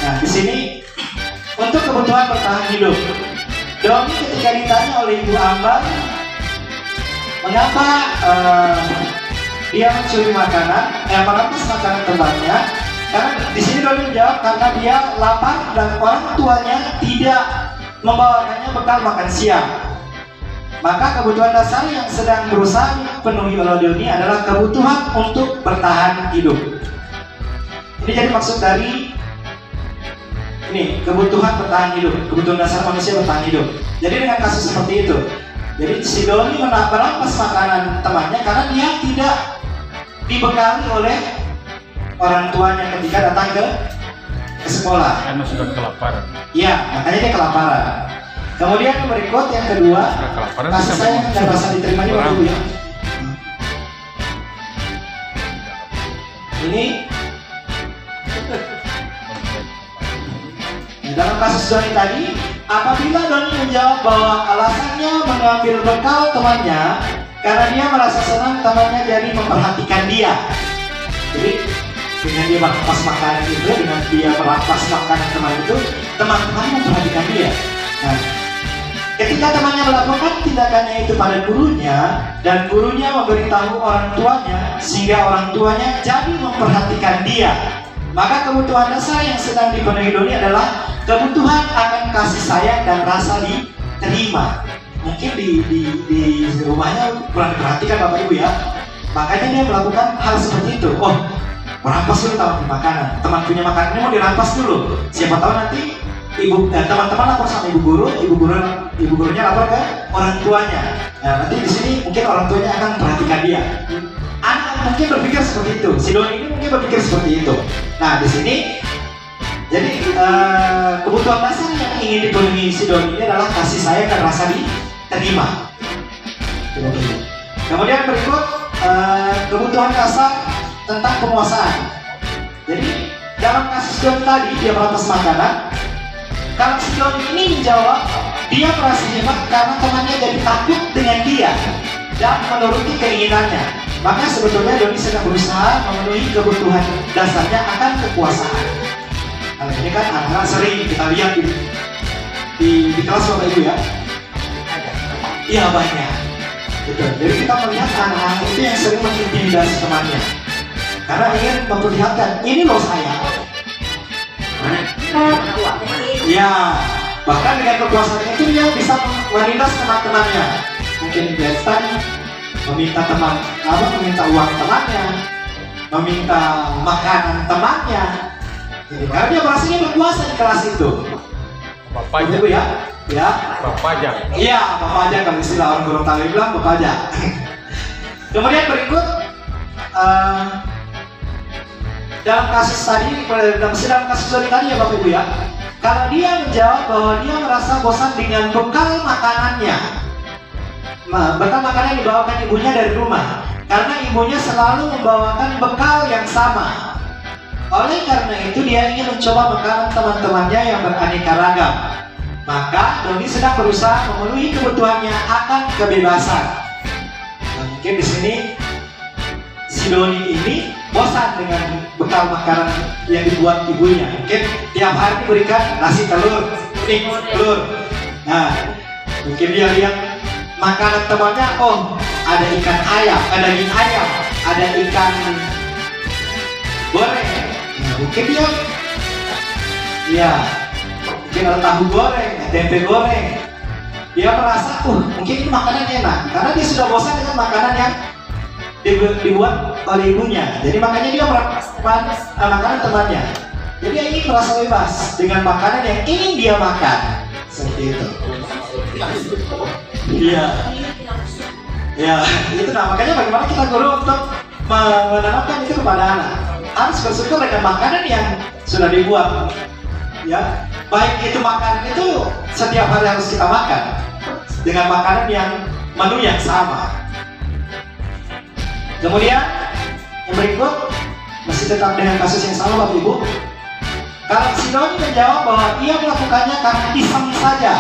Nah di sini untuk kebutuhan bertahan hidup, Doni ketika ditanya oleh Ibu Ambar mengapa dia mencuri makanan, merampas makanan temannya, karena di sini Doni menjawab karena dia lapar dan orang tuanya tidak membawakannya bekal makan siang. Maka kebutuhan dasar yang sedang berusaha dipenuhi oleh Doni adalah kebutuhan untuk bertahan hidup. Ini jadi maksud dari ini, kebutuhan bertahan hidup, kebutuhan dasar manusia bertahan hidup. Jadi dengan kasus seperti itu, jadi si Doni merampas makanan temannya karena dia tidak dibekali oleh orang tuanya ketika datang ke sekolah. Karena sudah kelaparan. Iya, makanya dia kelaparan. Kemudian berikut yang kedua, Sudah kelaparan kasih bisa sayang dan rasa diterimanya orang. Bapak Ibu ya. Ini dalam kasus Doni tadi, apabila Doni menjawab bahwa alasannya mengambil bekal temannya karena dia merasa senang temannya jadi memperhatikan dia. Jadi dengan dia merampas makanan itu, dengan dia merampas makanan teman itu, teman-teman memperhatikan dia. Nah, ketika temannya melakukan tindakannya itu pada gurunya dan gurunya memberitahu orang tuanya sehingga orang tuanya jadi memperhatikan dia, maka kebutuhan dasar yang sedang dipenuhi Doni adalah kebutuhan akan kasih sayang dan rasa diterima. Mungkin di rumahnya kurang diperhatikan Bapak Ibu ya, makanya dia melakukan hal seperti itu. Oh, merampas dulu makanan, teman punya makanan ini mau dirampas dulu. Siapa tahu nanti teman-teman lapor sama ibu gurunya lapor ke orang tuanya. Nah, nanti di sini mungkin orang tuanya akan perhatikan dia. Anak mungkin berpikir seperti itu. Si Doni ini mungkin berpikir seperti itu. Nah, di sini jadi kebutuhan dasar yang ingin dipenuhi si Doni ini adalah kasih sayang dan rasa diterima. Kemudian berikut kebutuhan dasar tentang penguasaan. Jadi dalam kasus Doni tadi dia merampas makanan. Kalau si Doni ini menjawab dia merasa hebat karena temannya jadi takut dengan dia dan menuruti keinginannya. Maka sebetulnya Doni sedang berusaha memenuhi kebutuhan dasarnya akan kekuasaan. Nah, ini kan anak-anak sering kita lihat di kelas Bapak Ibu ya. Iya banyak. Betul. Jadi kita melihat anak-anak itu yang sering mengintimidasi temannya karena ingin memperlihatkan ini loh saya. Ya, bahkan dengan kekuasaan itu dia bisa menindas teman-temannya. Mungkin dia meminta uang temannya, meminta makanan temannya. Jadi karena dia merasa dia berkuasa di kelas itu. Bapak aja. Begitu ya? Ya. Bapak aja. Iya, bapak aja kalau istilah orang Gorontalo bilang bapak aja. Kemudian berikut dalam kasus tadi, dalam kasus tadi ya Bapak Ibu ya, kalau dia menjawab bahwa dia merasa bosan dengan bekal makanannya, bekal makanan yang dibawakan ibunya dari rumah, karena ibunya selalu membawakan bekal yang sama. Oleh karena itu dia ingin mencoba makanan teman-temannya yang beraneka ragam. Maka Doni sedang berusaha memenuhi kebutuhannya akan kebebasan. Nah, mungkin di sini si Doni ini bosan dengan bekal makanan yang dibuat ibunya. Mungkin tiap hari diberikan nasi telur, telur. Nah, mungkin dia lihat makanan temannya, oh ada ikan ayam, ada daging ayam, ada ikan goreng. Nah, mungkin dia, ya, mungkin ada tahu goreng, tempe goreng. Dia merasa, mungkin ini makanan enak, karena dia sudah bosan dengan makanan yang dibuat oleh ibunya. Jadi makanya dia merampas makanan temannya. Jadi dia ingin merasa bebas dengan makanan yang ingin dia makan. Seperti itu. Iya. Ya, itu nah makanya bagaimana kita guru untuk menanamkan itu kepada anak. Harus bersyukur dengan makanan yang sudah dibuat. Ya, baik itu makanan itu setiap hari harus kita makan dengan makanan yang menu yang sama. Kemudian yang berikut masih tetap dengan kasus yang sama Bapak Ibu. Kalau si Doni menjawab bahwa ia melakukannya karena iseng saja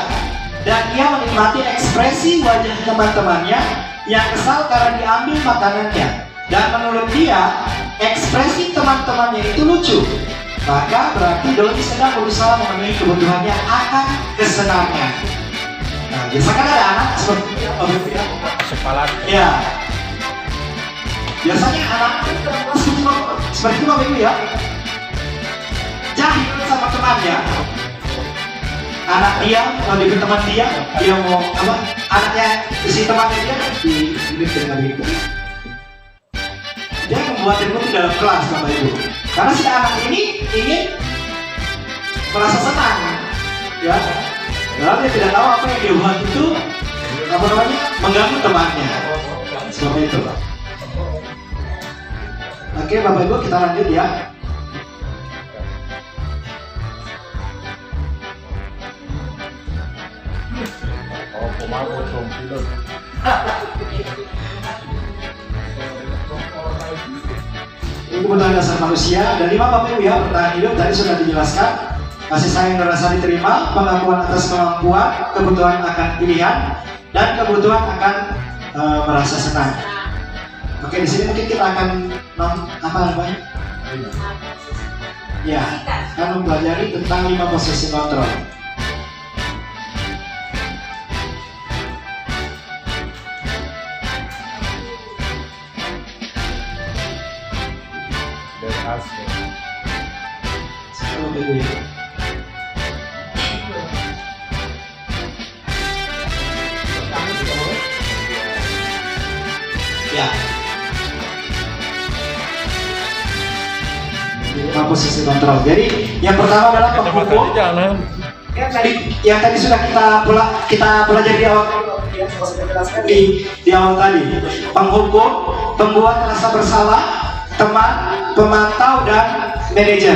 dan ia menikmati ekspresi wajah teman-temannya yang kesal karena diambil makanannya, dan menurut dia ekspresi teman-temannya itu lucu, maka berarti Doni sedang berusaha memenuhi kebutuhannya akan kesenangan. Nah, biasanya ada anak seperti itu. Sepalan. Ya. Biasanya anak seperti itu Bapak Ibu ya, jahil sama temannya. anak dia mau jadi teman dia mau apa, anaknya si temannya dia dididik dengan itu. Dia membuat ribut dalam kelas Bapak Ibu, karena si anak ini ingin merasa senang, ya. Padahal dia tidak tahu apa yang dia buat itu apa namanya mengganggu temannya. Seperti itu. Oke Bapak Ibu, kita lanjut ya. Ini kebutuhan dasar manusia. Ada 5 Bapak Ibu ya, bertahan hidup tadi sudah dijelaskan. Kasih sayang dan rasa diterima, pengakuan atas kemampuan, kebutuhan akan pilihan, dan kebutuhan akan merasa senang. Oke, di sini mungkin kita akan apa namanya? Ya, akan mempelajari tentang 5 posisi kontrol. Ya. 5 posisi kontrol. Jadi yang pertama adalah penghukum. Yang tadi sudah kita pelajari di awal di awal tadi. Penghukum, pembuat rasa bersalah, teman, pemantau, dan manajer.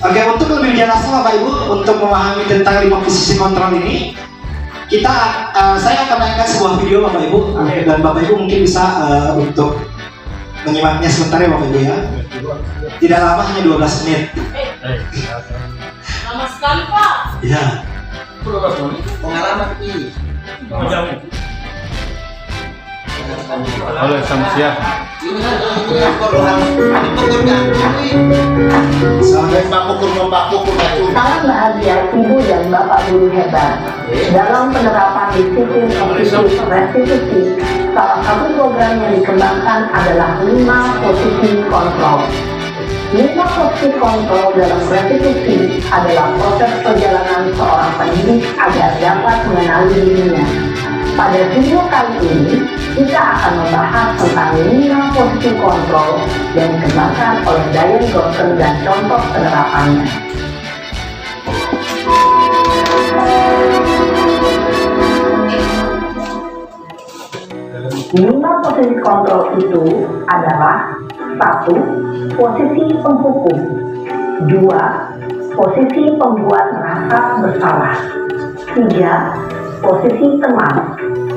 Oke, untuk lebih jelas Bapak Ibu, untuk memahami tentang 5 posisi kontrol ini, saya akan naikkan sebuah video Bapak Ibu, dan Bapak Ibu mungkin bisa untuk menyimaknya sebentar ya Bapak Ibu ya. Tidak lama, hanya 12 menit. Lama sekali Pak. Ya. Pengalaman ini. Halo, selamat siang. Sangat bahagia Ibu dan Bapak Guru hebat. Dalam penerapan disiplin kognitif restitusi, salah satu program yang dikembangkan adalah 5 posisi kontrol. 5 posisi kontrol dalam restitusi adalah proses perjalanan seorang pendidik agar dapat mengenali dirinya. Pada video kali ini, kita akan membahas tentang 5 posisi kontrol yang dikembangkan oleh Diane Gorton dan contoh penerapannya. 5 posisi kontrol itu adalah 1. Posisi penghukum, 2. Posisi pembuat merasa bersalah, 3. Posisi teman,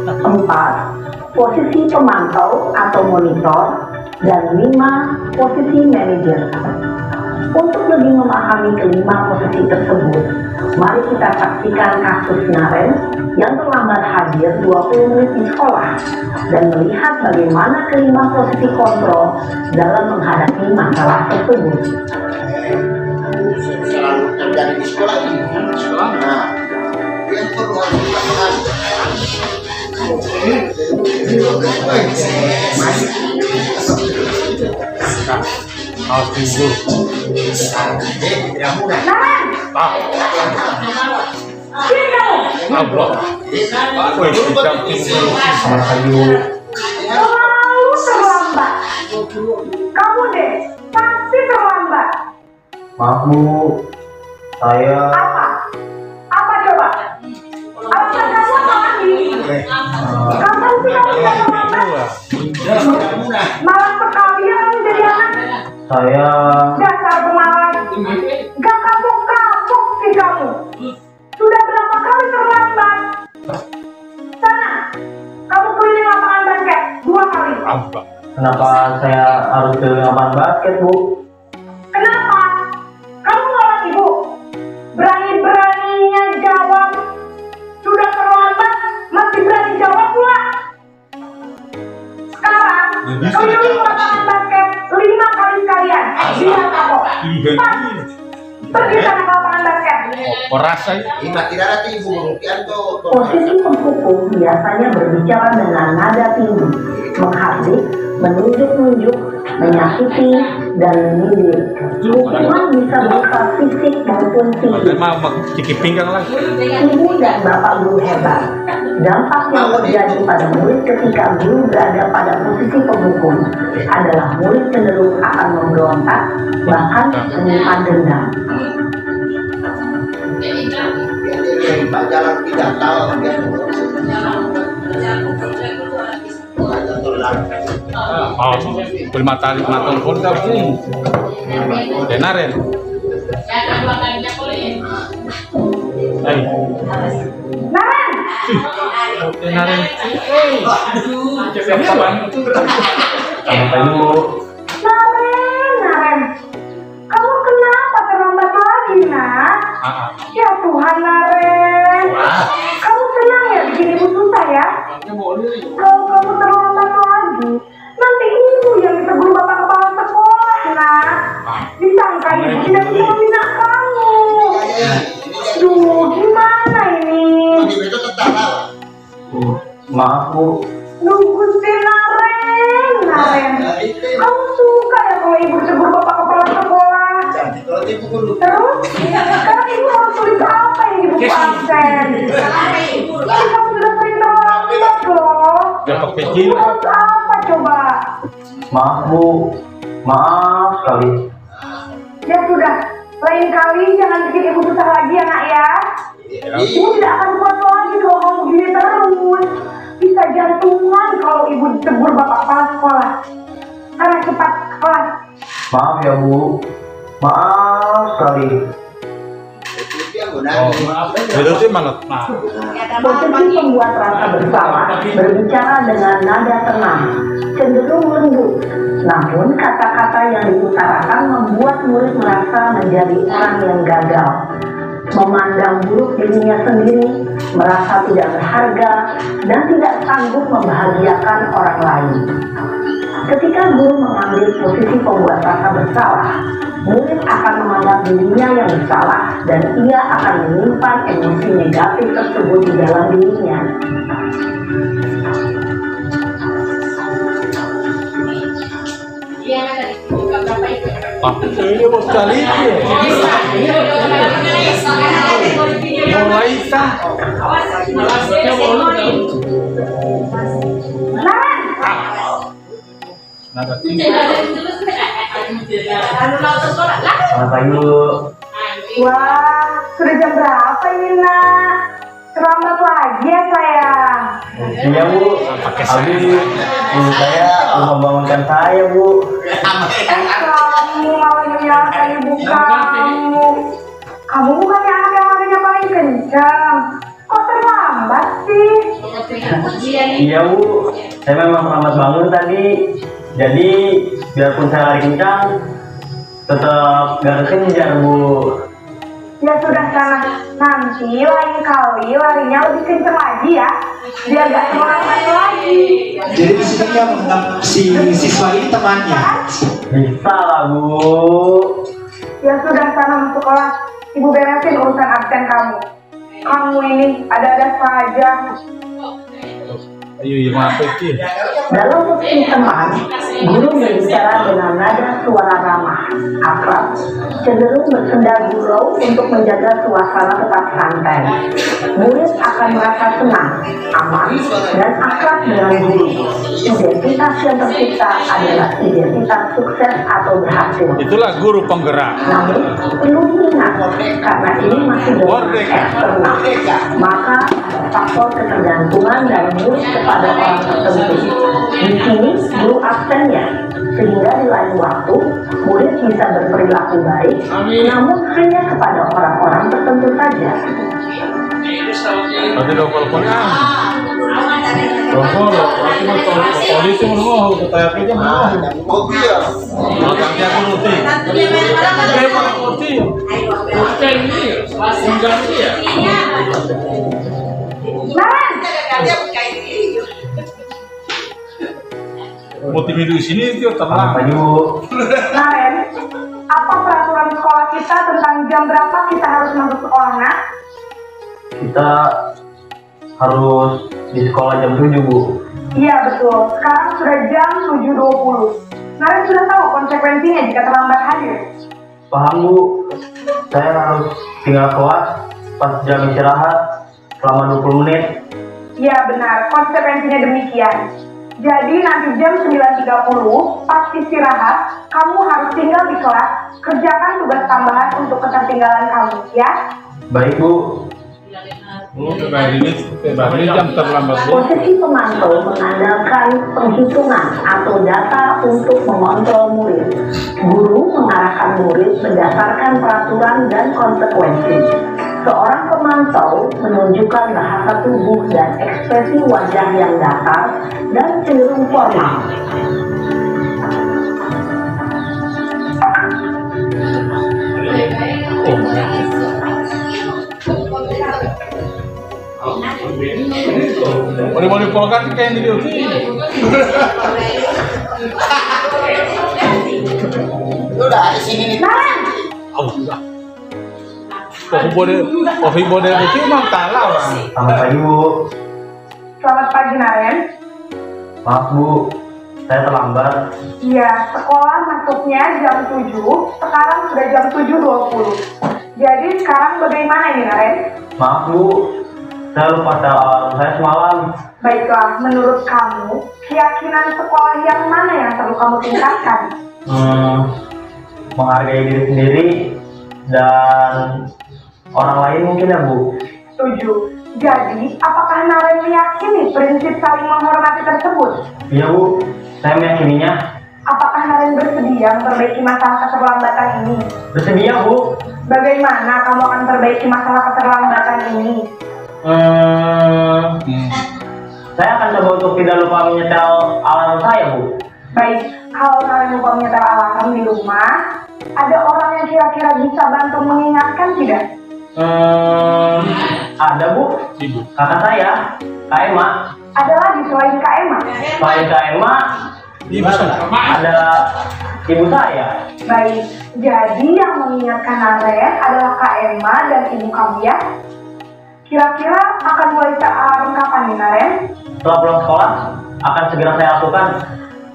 4. Posisi pemantau atau monitor, dan 5. Posisi manajer. Untuk lebih memahami kelima posisi tersebut, mari kita saksikan kasus Naren yang terlambat hadir 20 menit di sekolah dan melihat bagaimana kelima posisi kontrol dalam menghadapi masalah tersebut. Selalu terjadi di sekolah ini. Nah, yang perlu harus dilakukan. Terlalu terlambat. Kamu deh, pasti terlambat. Maaf Bu, saya Apa? Apa coba? Alasan kamu apa lagi? Kapan sih kamu bisa terlambat? Malas sekali ya kamu jadi anak. saya Dasar pemalas. Gak kapok-kapok sih kamu. Sudah berapa kali terlambat? Sana, kamu keliling lapangan basket 2 kali. kenapa saya harus ke lapangan basket Bu? Kenapa? Kamu nolak ibu? Berani-beraninya jawab. Sudah terlambat, masih berani jawab pula. Sekarang, keliling lapangan basket 5 kali sekalian. Biar kapok. Pergi sana ke lapangan basket. Rasa Ima tidak ada ibu guru tuh. Posisi penghukum biasanya berbicara dengan nada tinggi, menghardik, menunjuk-nunjuk, menyakiti, dan menyindir. Hukuman bisa berupa fisik maupun psikis. mau ciki pinggang lagi. Ibu dan bapak guru hebat. Dampak yang terjadi pada murid ketika guru berada pada posisi penghukum adalah murid cenderung akan memberontak, bahkan menyimpan dendam. Pak jalan tidak tahu dia Oh, bermata pun gabung. Denaren. Naren! Denaren. Apa Ibu? Naren! Kamu kenapa terlambat lagi, nak? Ya Tuhan, Naren! Kamu senang ya bikin ibu susah ya? Kalau kamu terlambat lagi, nanti ibu yang ditegur bapak kepala sekolah, nak. Disangka ibu tidak bisa membina kamu. Duh, gimana ini? itu tetap tahu. Maaf Bu. Duh, Gusti Naren. Kamu suka ya kalau ibu ditegur bapak kepala sekolah? Kalau ibu guru Terus, sekarang ibu harus tulis apa yang ibu absen? Tapi kamu sudah sering terlambat loh. Dapat kecil. Harus apa coba? Maaf Bu. Maaf sekali. Ya sudah, lain kali jangan bikin ibu susah lagi ya nak ya. Ibu tidak akan kuat lagi kalau kamu begini terus. Bisa jantungan kalau ibu ditegur bapak kepala sekolah. Karena cepat ke kelas. Maaf ya Bu. Maaf sekali. itu yang guna. Itu sih manut. Nah, Posisi pembuat rasa bersalah berbicara dengan nada tenang, cenderung lembut. Namun kata-kata yang diutarakan membuat murid merasa menjadi orang yang gagal, memandang buruk dirinya sendiri, merasa tidak berharga, dan tidak sanggup membahagiakan orang lain. Ketika guru mengambil posisi pembuat rasa bersalah, murid akan memandang dirinya yang bersalah dan ia akan menyimpan emosi negatif tersebut di dalam dirinya. ini bos kali. Mulai sah. Nada tinggi. Selamat pagi Bu. Wah, sudah jam berapa ini nak? Terlambat lagi ya sayang. Iya Bu. Habis ibu saya membangunkan saya Bu. Kamu malah menyalahkan ibu kamu. Kamu bukannya anak yang larinya paling kencang. Kok terlambat sih? Iya Bu. Saya memang terlambat bangun tadi. Jadi biarpun saya lari kencang, tetap gak kekejar Bu. Ya sudah sana, nanti lain kali larinya lebih kencang lagi ya, biar gak terlambat lagi. Jadi di sini dia menganggap si siswa ini temannya. Bisa lah Bu. Ya sudah sana masuk kelas, ibu beresin urusan absen kamu. Kamu ini ada-ada saja. Ayo, maaf kecil. Dalam posisi teman, guru berbicara dengan nada suara ramah, akrab, cenderung bersenda gurau untuk menjaga suasana tetap santai. Murid akan merasa senang, aman, dan akrab dengan guru. Identitas yang tercipta adalah identitas sukses atau berhasil. Itulah guru penggerak. Namun, perlu diingat, karena ini masih dorongan eksternal, maka ada faktor ketergantungan dari murid kepada orang tertentu. Di sini, guru absennya, sehingga di lain waktu, murid bisa berperilaku baik, namun hanya kepada orang-orang tertentu saja. Berarti dokol-kolnya. Dokol, berarti polisi mau ketaya aja mau. Kopi ya. Mau kerja rutin. Mau tinggi di sini itu Selamat tenang. pagi Bu. Naren, apa peraturan sekolah kita tentang jam berapa kita harus masuk sekolah, nak? Kita harus di sekolah jam 7, Bu. Iya betul, sekarang sudah jam 7.20. Naren sudah tahu konsekuensinya jika terlambat hadir. Paham, Bu. Saya harus tinggal kelas pas jam istirahat selama 20 menit. Iya benar, konsekuensinya demikian. Jadi nanti jam 9.30 pas istirahat, kamu harus tinggal di kelas, kerjakan tugas tambahan untuk ketertinggalan kamu, ya. Baik, Bu. Ini jam terlambat, Bu. Posisi pemantau mengandalkan penghitungan atau data untuk mengontrol murid. Guru mengarahkan murid berdasarkan peraturan dan konsekuensi. Seorang pemantau menunjukkan bahasa tubuh dan ekspresi wajah yang datar dan cenderung formal. Boleh polkan kayak ini dulu. Udah di sini nih. Allah. Kopi boleh itu emang kalah. Selamat pagi, Bu. Selamat pagi, Naren. Maaf, Bu. Saya terlambat. Iya, sekolah masuknya jam 7, sekarang sudah jam 7.20. Jadi sekarang bagaimana ini, Naren? Maaf, Bu. Saya lupa alarm saya semalam. Baiklah, menurut kamu, keyakinan sekolah yang mana yang perlu kamu tingkatkan? Menghargai diri sendiri dan orang lain mungkin ya, Bu. Setuju. Jadi, apakah Naren meyakini prinsip saling menghormati tersebut? Iya, Bu. Saya meyakininya. Apakah Naren bersedia memperbaiki masalah keterlambatan ini? Bersedia, Bu. Bagaimana kamu akan memperbaiki masalah keterlambatan ini? Saya akan coba untuk tidak lupa menyetel alarm saya, Bu. Baik, kalau Naren lupa menyetel alarm di rumah, ada orang yang kira-kira bisa bantu mengingatkan tidak? Ada, Bu. Kakak saya, Kak Emma. Ada lagi selain Kak Emma? Selain Kak Emma, ada ibu saya. Baik, jadi yang mengingatkan Naren adalah Kak Emma dan ibu kamu ya? Kira-kira akan mulai alarm kapan nih, Naren? Setelah pulang sekolah, akan segera saya lakukan.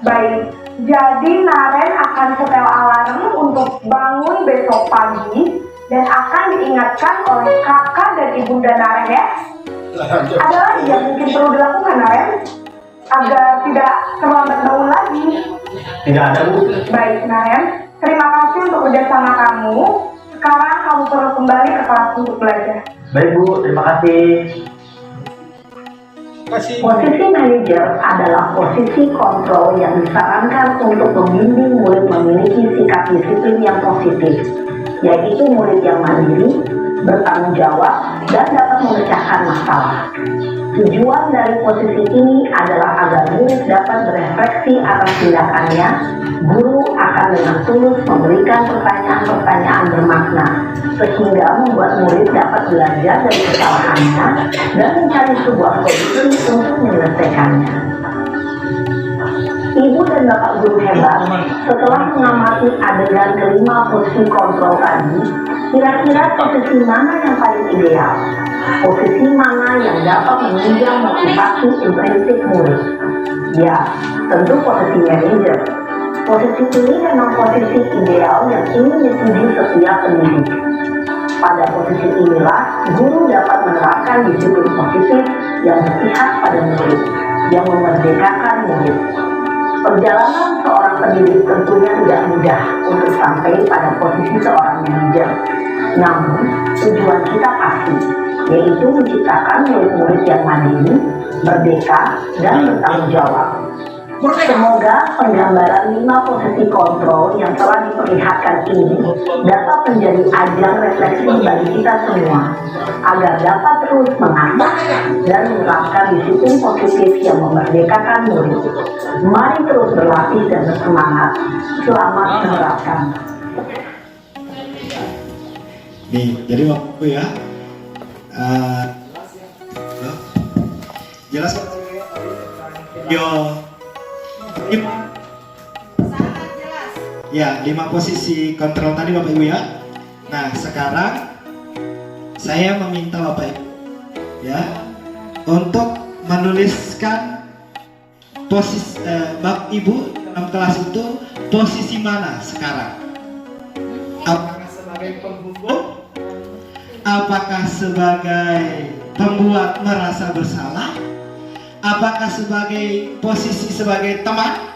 Baik, jadi Naren akan setel alarm untuk bangun besok pagi dan akan diingatkan oleh kakak dan ibunda Naren ya. Ada lagi yang mungkin perlu dilakukan, Naren? Agar tidak terlambat bangun lagi. Tidak ada, Bu. Baik, Naren. Terima kasih untuk kerjasama kamu. Sekarang kamu perlu kembali ke kelas untuk belajar. Baik, Bu. Terima kasih. Posisi manajer adalah posisi kontrol yang disarankan untuk membimbing murid memiliki sikap disiplin yang positif, yaitu murid yang mandiri, bertanggung jawab, dan dapat memecahkan masalah. Tujuan dari posisi ini adalah agar murid dapat berefleksi atas tindakannya. Guru akan dengan tulus memberikan pertanyaan-pertanyaan bermakna, sehingga membuat murid dapat belajar dari kesalahannya dan mencari sebuah solusi untuk menyelesaikannya. Ibu dan bapak guru hebat, setelah mengamati adegan kelima posisi kontrol tadi, kira-kira posisi mana yang paling ideal? Posisi mana yang dapat menunjang motivasi intrinsik murid? Ya, tentu posisi manajer. Posisi ini memang posisi ideal yang ingin dituju setiap pendidik. Pada posisi inilah, guru dapat menerapkan disiplin positif yang berpihak pada murid, yang memerdekakan murid. Perjalanan seorang pendidik tentunya tidak mudah untuk sampai pada posisi seorang manajer. Namun, tujuan kita pasti, yaitu menciptakan murid-murid yang mandiri, merdeka, dan bertanggung jawab. Semoga penggambaran 5 posisi kontrol yang telah diperlihatkan ini dapat menjadi ajang refleksi bagi kita semua, agar dapat terus mengasah dan menerapkan disiplin positif yang memerdekakan murid. Mari terus berlatih dan bersemangat. Selamat menerapkan. Nih, jadi waktu ya. Jelas video. Sangat jelas. Ya, 5 posisi kontrol tadi Bapak Ibu ya. Nah, sekarang saya meminta Bapak Ibu ya untuk menuliskan posisi Bapak Ibu dalam kelas itu posisi mana sekarang? Apakah sebagai penghukum? Apakah sebagai pembuat merasa bersalah? Apakah sebagai posisi sebagai teman?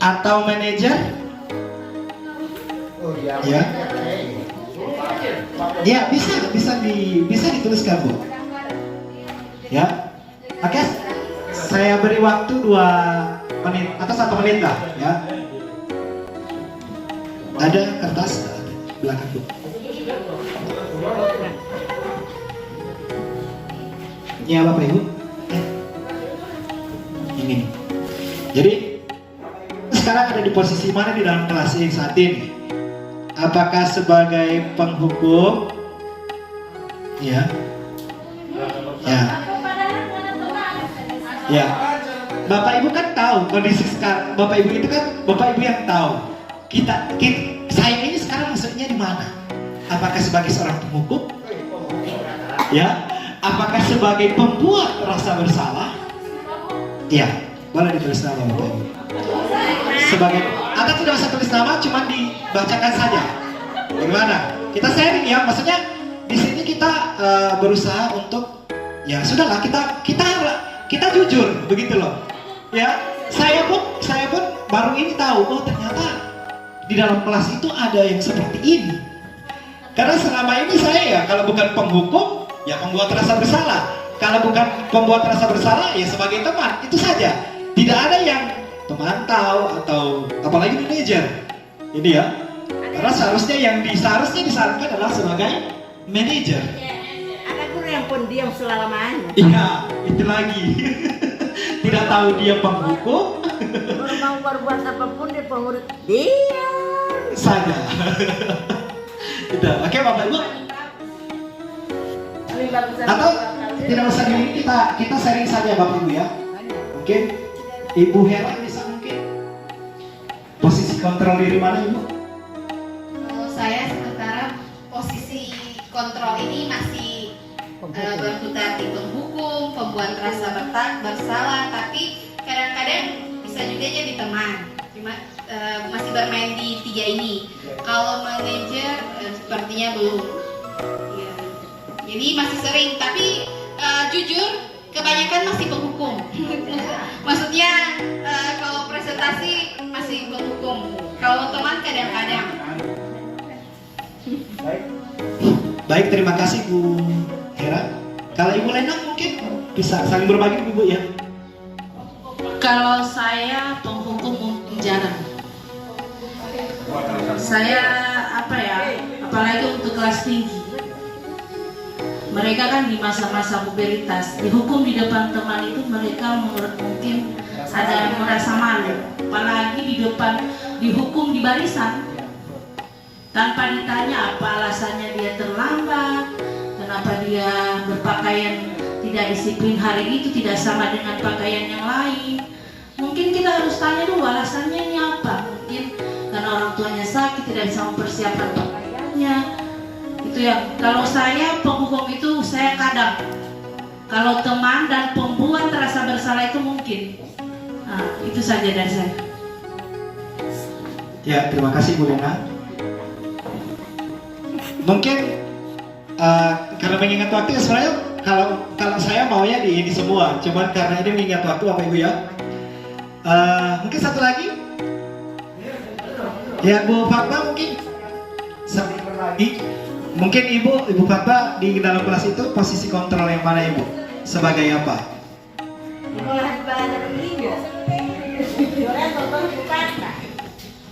Atau manajer? Oh iya. Ya. Ya, bisa dituliskan, Bu. Ya. Oke. Saya beri waktu 2 menit atau 1 menit lah, ya. Ada kertas belakang, Bu. Ya, Bapak Ibu. Ini. Jadi sekarang ada di posisi mana di dalam kelas yang saat ini? Apakah sebagai penghukum? Ya. Ya. Ya. Bapak Ibu kan tahu kondisi sekarang. Bapak Ibu itu kan Bapak Ibu yang tahu. Saya ini sekarang maksudnya di mana? Apakah sebagai seorang penghukum? Ya. Apakah sebagai pembuat rasa bersalah? Ya. Boleh ditulis nama Bapak Ibu. Sebagai, atau tidak usah tulis nama, cuma dibacakan saja. Bagaimana? Kita sharing ya, maksudnya di sini kita berusaha untuk, ya sudahlah kita jujur begitu loh. Ya, saya pun baru ini tahu, oh ternyata di dalam kelas itu ada yang seperti ini. Karena selama ini saya ya kalau bukan penghukum, ya pembuat rasa bersalah. Kalau bukan pembuat rasa bersalah, ya sebagai teman, itu saja. Tidak ada yang pemantau atau apalagi manajer. Ini ya. Karena seharusnya seharusnya disarankan adalah sebagai manajer. Ada guru yang pendiam selama-lamanya. Iya, itu lagi. Tidak tahu dia penghukum. Kalau mau berbuat apapun dia pengurus dia. Saja. Itu. Oke, Bapak Ibu. Atau tidak usah gini, kita sharing saja Bapak Ibu ya. Mungkin Ibu Hera bisa mungkin posisi kontrol diri mana Ibu? Saya sementara posisi kontrol ini masih berputar di penghukum, pembuat rasa bersalah, tapi kadang-kadang bisa juga jadi teman. Cuma masih bermain di 3 ini. Kalau manajer sepertinya belum. Ya. Jadi masih sering, tapi jujur kebanyakan masih penghukum. Maksudnya kalau presentasi masih penghukum. Kalau teman kadang-kadang. Baik, terima kasih Bu Hera. Kalau Ibu Lena mungkin bisa saling berbagi Bu ya. Kalau saya penghukum mungkin jarang. Saya apalagi untuk kelas tinggi. Mereka kan di masa-masa pubertas, dihukum di depan teman itu mereka mungkin ada yang merasa malu, apalagi dihukum di barisan tanpa ditanya apa alasannya dia terlambat, kenapa dia berpakaian tidak disiplin hari itu tidak sama dengan pakaian yang lain. Mungkin kita harus tanya dulu alasannya ini apa, mungkin karena orang tuanya sakit tidak bisa mempersiapkan pakaiannya. Itu ya, kalau saya penghukum itu saya kadang, kalau teman dan pembuat rasa bersalah itu mungkin. Nah, itu saja dari saya. Ya, terima kasih Bu Lena. Mungkin karena mengingat waktu ya sebenarnya kalau saya maunya di ini semua, cuman karena ini mengingat waktu Bapak Ibu ya. Mungkin satu lagi. Ya Bu Fatma mungkin berbagi. Mungkin Ibu Fatma di dalam kelas itu posisi kontrol yang mana Ibu? Sebagai apa?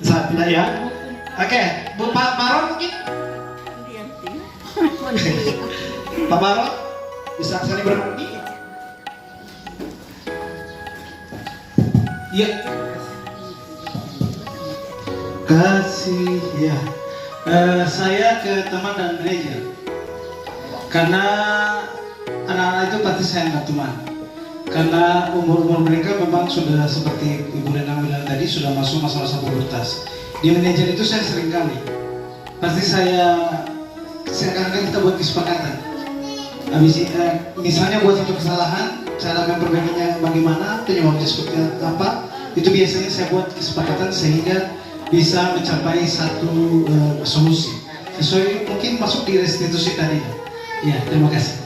Saat tidak ya? Oke, Bu Pak Maron mungkin? Pak Maron bisa saling berbagi? Iya. Kasih ya. Saya ke teman dan manajer karena anak-anak itu pasti saya nggak teman. karena umur mereka memang sudah seperti Ibu Renang bilang tadi, sudah masuk masa-masa pubertas. Di manajer itu saya sering kali, pasti seakan-akan kita buat kesepakatan. Habis misalnya buat satu kesalahan, cara memperbaikinya bagaimana, penyebabnya seperti apa, itu biasanya saya buat kesepakatan sehingga bisa mencapai satu solusi. Sesuai mungkin masuk di restitusi tadi. Ya, terima kasih.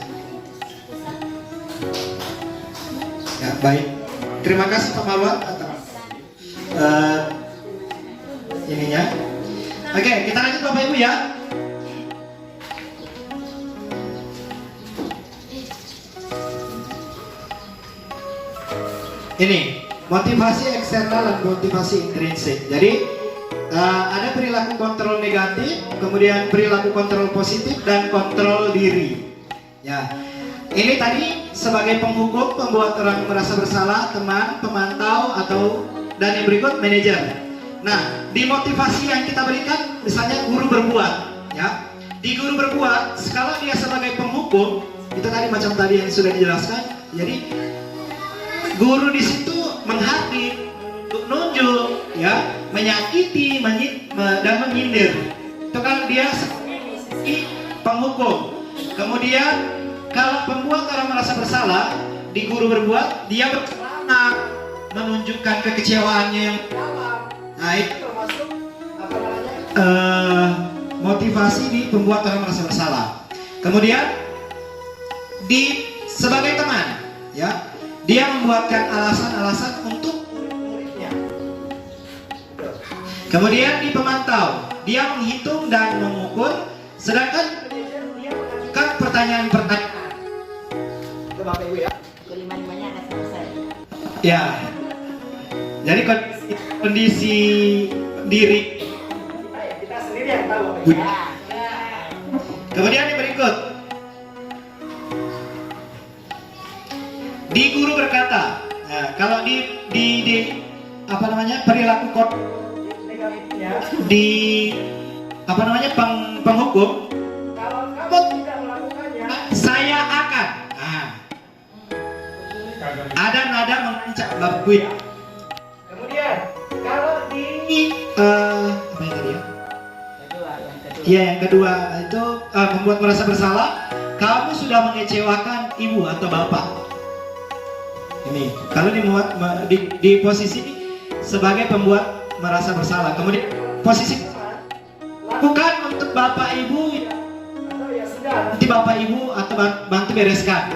Ya, baik. Terima kasih Pak Marwan. Ininya. Oke, kita lanjut Bapak Ibu ya. Ini motivasi eksternal dan motivasi intrinsik. Jadi ada perilaku kontrol negatif, kemudian perilaku kontrol positif dan kontrol diri. Ya, ini tadi sebagai penghukum, pembuat orang merasa bersalah, teman, pemantau dan yang berikut manajer. Nah, di motivasi yang kita berikan, misalnya guru berbuat, ya. Di guru berbuat, skala dia sebagai penghukum, itu tadi macam tadi yang sudah dijelaskan. Jadi guru di situ menghadir, nunjuk, ya, menyakiti, dan menyindir. Itu kan dia sebagai penghukum. Kemudian kalau pembuat orang merasa bersalah, di guru berbuat, dia berkelana, menunjukkan kekecewaannya yang dalam. Nah, itu termasuk motivasi di pembuat orang merasa bersalah. Kemudian sebagai teman, ya, dia membuatkan alasan-alasan untuk murid-muridnya. Kemudian di pemantau, dia menghitung dan mengukur, sedangkan dia mengajukan pertanyaan-pertanyaan. Itu Bapak Ibu ya. Kelima-limanya akan selesai. Ya. Jadi kondisi diri kita sendiri yang tahu Bapak Ibu. Kemudian yang berikut. Di guru berkata, nah, kalau di apa namanya perilaku negatifnya di apa namanya penghukum, kalau kamu tidak melakukannya, saya akan. Nah, ada nada mengancam Bapak Ibu ya. Kemudian kalau di apa yang tadi ya? Iya, yang kedua itu membuat merasa bersalah. Kamu sudah mengecewakan ibu atau bapak. Ini kalau di posisi sebagai pembuat merasa bersalah. Kemudian posisi lakukan untuk bapak ibu atau ya sudah nanti bapak ibu atau bantu bereskan.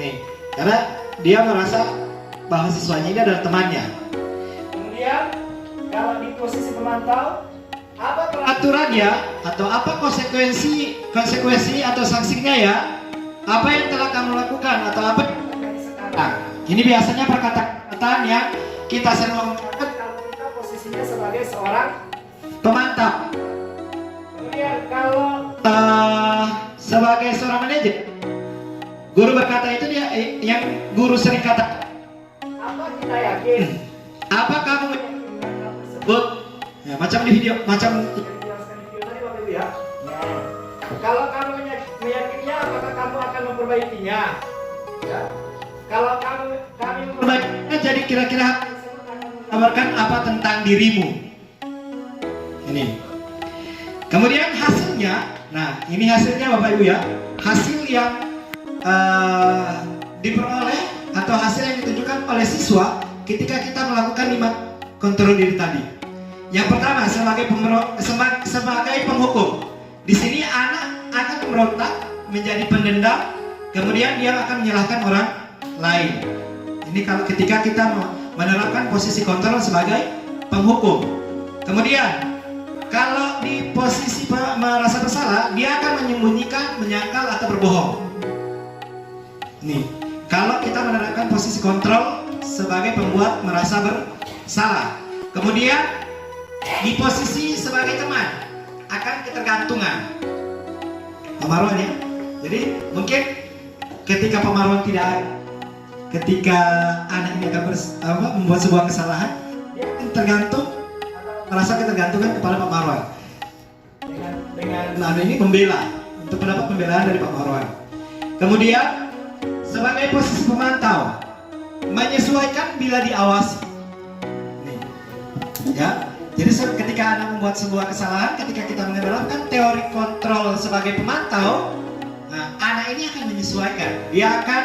Nih, karena dia merasa bahwa siswanya ini adalah temannya. Kemudian kalau di posisi pemantau, apa peraturannya atau apa konsekuensi atau sanksinya ya? Apa yang telah kamu lakukan atau apa yang terjadi sekarang? Ini biasanya perkataan yang kita sering menggunakan kalau kita posisinya sebagai seorang pemantau. Kemudian kalau sebagai seorang manajer, guru berkata itu dia yang guru sering kata. Apa kita yakin? Apa kamu meyakinkan hal tersebut? Ya, macam di video, macam yang dijelaskan di video tadi Bapak Ibu ya. Kalau kamu meyakininya, apakah kamu akan memperbaikinya? Ya. Kalau kami memperbaikinya, jadi kira-kira menggambarkan apa tentang dirimu? Ini. Kemudian hasilnya, nah ini hasilnya Bapak Ibu ya, hasil yang diperoleh atau hasil yang ditunjukkan oleh siswa ketika kita melakukan 5 kontrol diri tadi. Yang pertama sebagai penghukum. Di sini anak akan memberontak, menjadi pendendam, kemudian dia akan menyalahkan orang lain. Ini kalau ketika kita menerapkan posisi kontrol sebagai penghukum. Kemudian kalau di posisi merasa bersalah, dia akan menyembunyikan, menyangkal atau berbohong. Nih, kalau kita menerapkan posisi kontrol sebagai pembuat merasa bersalah. Kemudian di posisi sebagai teman akan ketergantungan. Pak Marwan ya. Jadi mungkin ketika Pak Marwan ketika anak ini akan membuat sebuah kesalahan, dia akan tergantung atau merasa ketergantungan kepada Pak Marwan. Dengan anak ini membela untuk mendapat pembelaan dari Pak Marwan. Kemudian sebagai posisi pemantau, bila diawasi. Nih. Ya. Jadi ketika Anda membuat sebuah kesalahan, ketika kita menerapkan teori kontrol sebagai pemantau, nah, anak ini akan menyesuaikan. Dia akan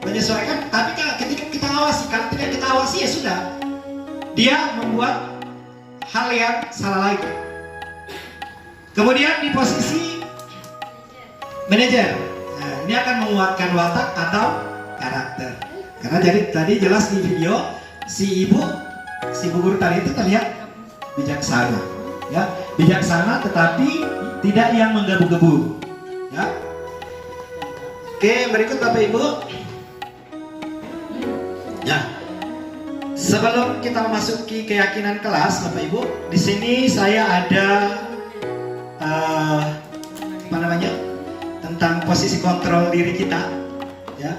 menyesuaikan, tapi ketika kita awasi, kalau tidak kita awasi ya sudah, dia membuat hal yang salah lagi. Kemudian di posisi manajer, nah, ini akan menguatkan watak atau karakter. Karena jadi tadi jelas di video si ibu guru tadi itu terlihat bijaksana, ya, bijaksana tetapi tidak yang menggebu-gebu, ya. Oke, berikut Bapak Ibu. Ya, sebelum kita memasuki keyakinan kelas, Bapak Ibu, di sini saya ada tentang posisi kontrol diri kita, ya,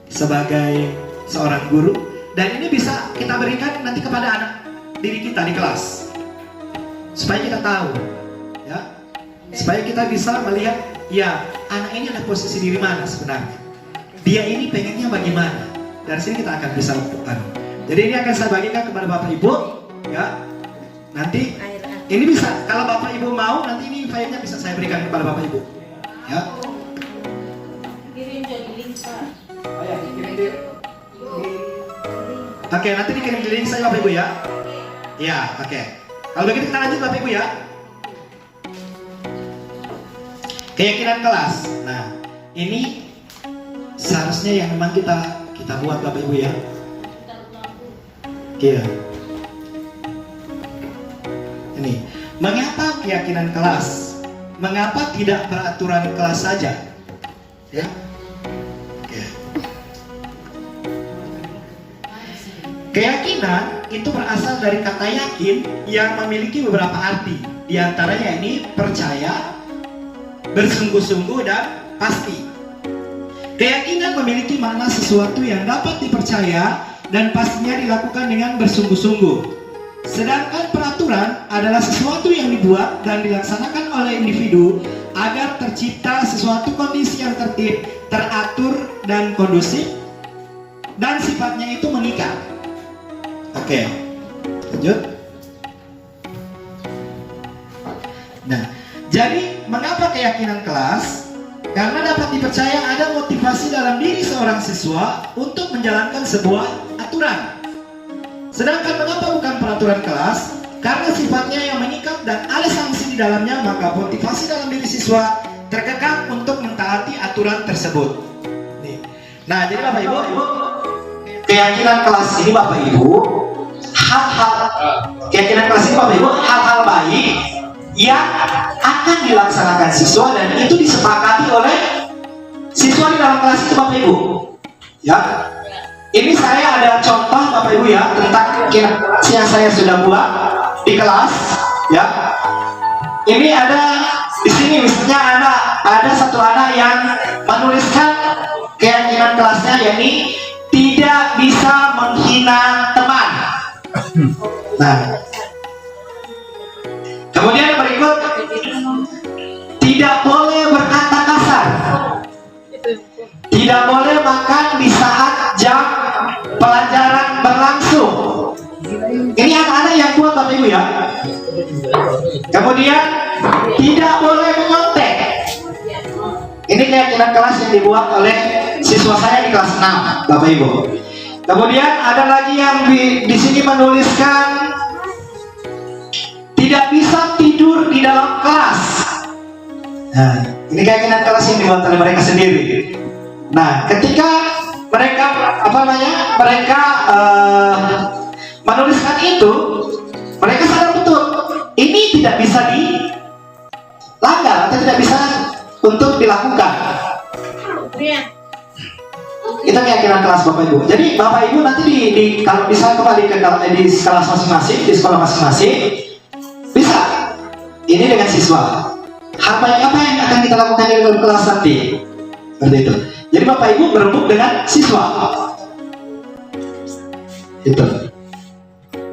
sebagai seorang guru, dan ini bisa kita berikan nanti kepada anak diri kita di kelas, supaya kita tahu, ya, supaya kita bisa melihat, ya, anak ini ada posisi diri mana sebenarnya, dia ini pengennya bagaimana. Dari sini kita akan bisa lakukan. Jadi ini akan saya bagikan kepada Bapak Ibu, ya. Nanti ini bisa, kalau Bapak Ibu mau, nanti ini filenya bisa saya berikan kepada Bapak Ibu, ya. Oke, nanti dikirim di link saya Bapak Ibu ya. Ya, oke. Kalau begitu kita lanjut Bapak Ibu ya. Keyakinan kelas. Nah, ini seharusnya yang memang kita buat Bapak Ibu ya. Iya. Ini, mengapa keyakinan kelas? Mengapa tidak peraturan kelas saja? Ya. Oke. Keyakinan itu berasal dari kata yakin yang memiliki beberapa arti. Di antaranya ini percaya, bersungguh-sungguh, dan pasti. Keyakinan memiliki makna sesuatu yang dapat dipercaya dan pastinya dilakukan dengan bersungguh-sungguh. Sedangkan peraturan adalah sesuatu yang dibuat dan dilaksanakan oleh individu agar tercipta sesuatu kondisi yang tertib, teratur, dan kondusif, dan sifatnya itu mengikat. Oke, lanjut. Nah, jadi mengapa keyakinan kelas? Karena dapat dipercaya ada motivasi dalam diri seorang siswa untuk menjalankan sebuah aturan. Sedangkan mengapa bukan peraturan kelas? Karena sifatnya yang mengikat dan ada sanksi di dalamnya, maka motivasi dalam diri siswa terkekang untuk mentaati aturan tersebut. Nih. Nah, jadi Bapak Ibu, keyakinan kelas ini Bapak Ibu, keyakinan kelas ini Bapak Ibu, hal-hal baik yang akan dilaksanakan siswa dan itu disepakati oleh siswa di dalam kelas itu Bapak Ibu. Ya, ini saya ada contoh Bapak Ibu ya tentang keyakinan kelas yang saya sudah buat di kelas. Ya, ini ada di sini misalnya ada satu anak yang menuliskan keyakinan kelasnya, yakni tidak bisa menghina teman. Nah, kemudian berikut, tidak boleh berkata kasar, tidak boleh makan di saat jam pelajaran berlangsung. Ini anak-anak yang buat Bapak Ibu ya. Kemudian tidak boleh menyontek. Ini keyakinan kelas yang dibuat oleh siswa saya di kelas 6 Bapak Ibu. Kemudian ada lagi yang di sini menuliskan tidak bisa tidur di dalam kelas. Nah, ini keyakinan kelas yang dibuat oleh mereka sendiri. Nah, ketika mereka menuliskan itu, mereka sadar betul ini tidak bisa dilanggar atau tidak bisa untuk dilakukan. Itu keyakinan kelas Bapak Ibu. Jadi Bapak Ibu nanti kalau bisa kembali ke di kelas masing-masing, di sekolah masing-masing, bisa ini dengan siswa. Hal baik apa yang akan kita lakukan di dalam kelas nanti? Seperti itu. Jadi Bapak Ibu berembuk dengan siswa. Itu.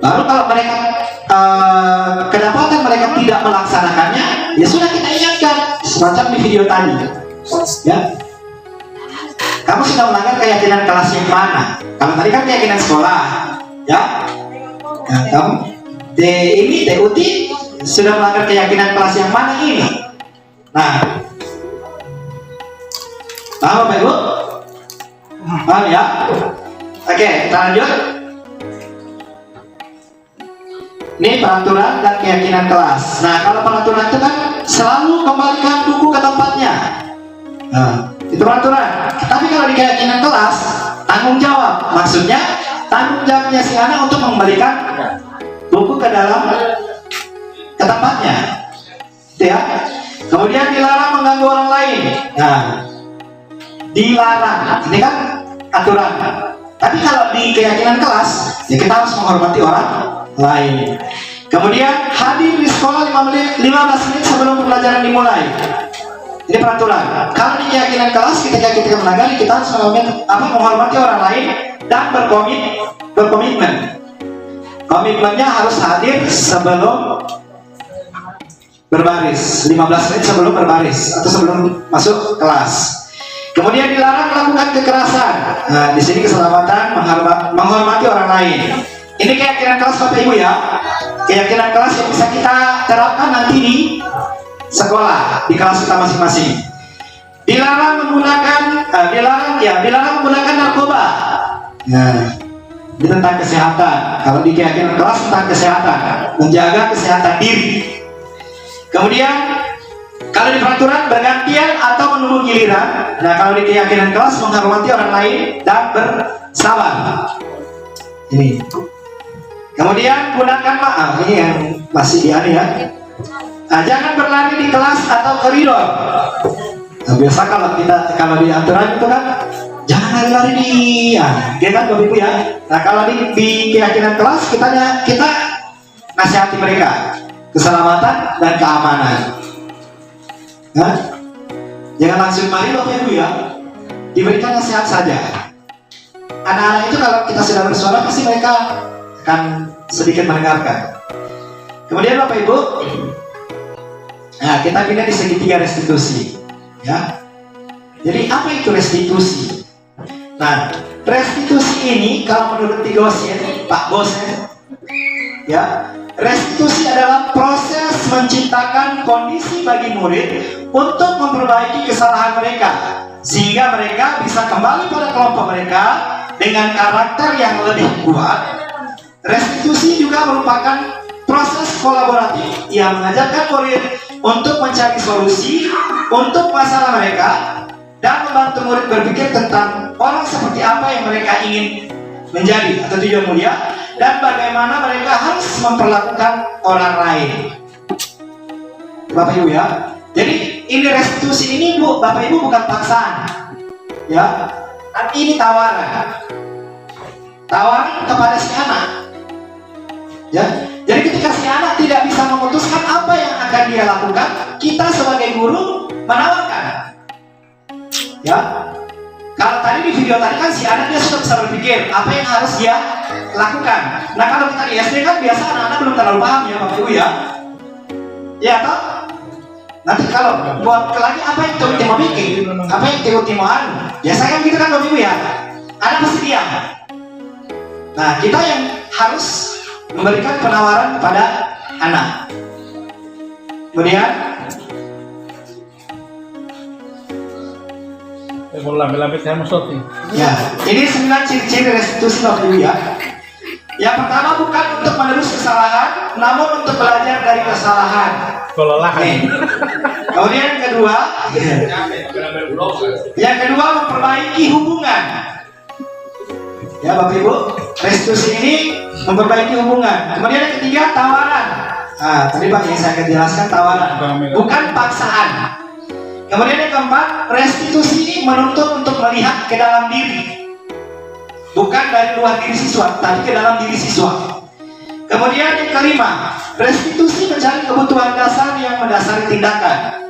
Baru kalau mereka kedapatan mereka tidak melaksanakannya, ya sudah kita ingatkan semacam di video tadi. Ya. Kamu sudah melanggar keyakinan kelas yang mana? Kalau tadi kan keyakinan sekolah, ya. Nah, kamu ini TUT sudah melanggar keyakinan kelas yang mana ini? Nah, paham Bapak Ibu? Paham ya? Oke, kita lanjut. Ini peraturan dan keyakinan kelas. Nah, kalau peraturan itu kan selalu kembalikan buku ke tempatnya. Nah, itu peraturan. Tapi kalau di keyakinan kelas, tanggung jawab. Maksudnya, tanggung jawabnya si anak untuk mengembalikan buku ke tempatnya. Ya. Kemudian dilarang mengganggu orang lain. Nah, dilarang. Ini kan aturan. Tapi kalau di keyakinan kelas, ya kita harus menghormati orang lain. Kemudian hadir di sekolah 15 menit sebelum pembelajaran dimulai. Ini peraturan. Kalau di keyakinan kelas ketika kita melanggar, kita harus menghormati orang lain dan berkomitmen. Komitmennya harus hadir sebelum berbaris, 15 menit sebelum berbaris atau sebelum masuk kelas. Kemudian dilarang melakukan kekerasan. Nah, di sini keselamatan menghormati orang lain. Ini keyakinan kelas Bapak Ibu ya. Keyakinan kelas yang bisa kita terapkan nanti di sekolah, di kelas kita masing-masing. Dilarang menggunakan narkoba. Nah, ini tentang kesehatan. Kalau di keyakinan kelas tentang kesehatan, menjaga kesehatan diri. Kemudian kalau di peraturan bergantian atau menunggu giliran. Nah, kalau di keyakinan kelas menghormati orang lain dan bersabar. Ini. Kemudian gunakan maaf. Ini yang masih di ya. Nah, jangan berlari di kelas atau koridor. Nah, biasa kalau di aturan itu kan jangan lari-lari di ya kan Bapak Ibu ya. Nah, kalau di keyakinan kelas kita nasihati mereka keselamatan dan keamanan. Nah, jangan langsung mari Bapak Ibu ya, diberikan nasihat saja. Anak-anak itu kalau kita sudah bersuara pasti mereka akan sedikit mendengarkan. Kemudian Bapak Ibu, nah kita pindah di segitiga restitusi, ya. Jadi apa itu restitusi? Nah, restitusi ini kalau menurut Pak Gosen, ya, restitusi adalah proses menciptakan kondisi bagi murid untuk memperbaiki kesalahan mereka sehingga mereka bisa kembali pada kelompok mereka dengan karakter yang lebih kuat. Restitusi juga merupakan proses kolaboratif yang mengajarkan murid untuk mencari solusi untuk masalah mereka dan membantu murid berpikir tentang orang seperti apa yang mereka ingin menjadi atau tujuan mulia dan bagaimana mereka harus memperlakukan orang lain. Bapak Ibu ya. Jadi ini restitusi ini Bapak Ibu bukan paksaan, ya. Tapi ini tawaran. Tawaran kepada si anak. Ya. Jadi ketika si anak tidak bisa memutuskan apa yang akan dia lakukan, kita sebagai guru menawarkan. Ya. Kalau tadi di video tadi kan si anak dia sudah bisa berpikir apa yang harus dia lakukan. Nah, kalau kita di SD kan biasa anak-anak belum terlalu paham ya Bapak Ibu ya. Ya toh? Nanti kalau buat lagi apa yang Tuh mau bikin, apa yang Tuh mau anu, biasanya kan gitu kan Bapak Ibu ya. Anak pasti diam. Nah, kita yang harus memberikan penawaran kepada anak. Kemudian ya, ini 9 ciri-ciri restitusi Bapak Ibu ya. Yang pertama bukan untuk menerus kesalahan, namun untuk belajar dari kesalahan. Kemudian yang kedua memperbaiki hubungan. Ya Bapak Ibu, restitusi ini memperbaiki hubungan. Kemudian yang ketiga tawaran. Nah, tadi Pak yang saya akan jelaskan tawaran, bukan paksaan. Kemudian yang keempat, restitusi ini menuntut untuk melihat ke dalam diri, bukan dari luar diri siswa, tapi ke dalam diri siswa. Kemudian yang kelima, restitusi mencari kebutuhan dasar yang mendasari tindakan.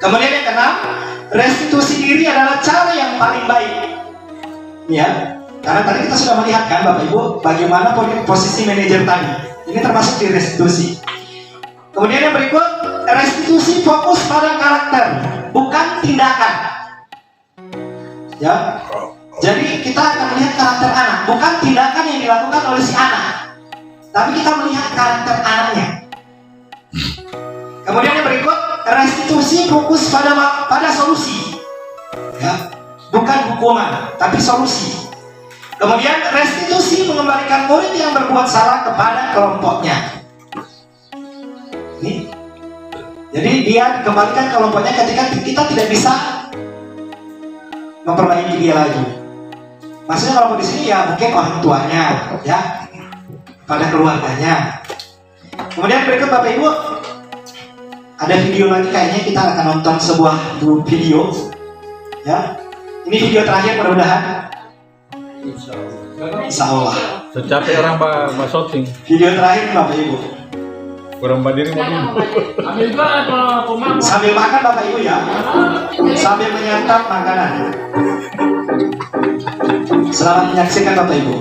Kemudian yang keenam, restitusi diri adalah cara yang paling baik. Ya, karena tadi kita sudah melihat kan Bapak Ibu bagaimana posisi manajer tadi. Ini termasuk di restitusi. Kemudian yang berikut, restitusi fokus pada karakter, bukan tindakan. Ya, Jadi kita akan melihat karakter anak, bukan tindakan yang dilakukan oleh si anak, tapi kita melihat karakter anaknya. Kemudian yang berikut, restitusi fokus pada solusi, ya, bukan hukuman, tapi solusi. Kemudian restitusi mengembalikan murid yang berbuat salah kepada kelompoknya. Ini. Jadi dia dikembalikan ke kelompoknya ketika kita tidak bisa memperbaiki dia lagi. Maksudnya kelompok di sini ya mungkin orang tuanya, ya, pada keluarganya. Kemudian berikut Bapak Ibu, ada video lagi, kayaknya kita akan nonton sebuah video, ya. Ini video terakhir mudah-mudahan. Insya Allah. Secapek orang Mbak Soting. Video terakhir Bapak Ibu. Kurang badiri mau dulu. Sambil makan Bapak Ibu ya, sambil menyantap makanan. Selamat menyaksikan Bapak Ibu.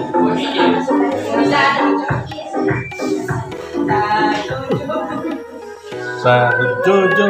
Satu jojo.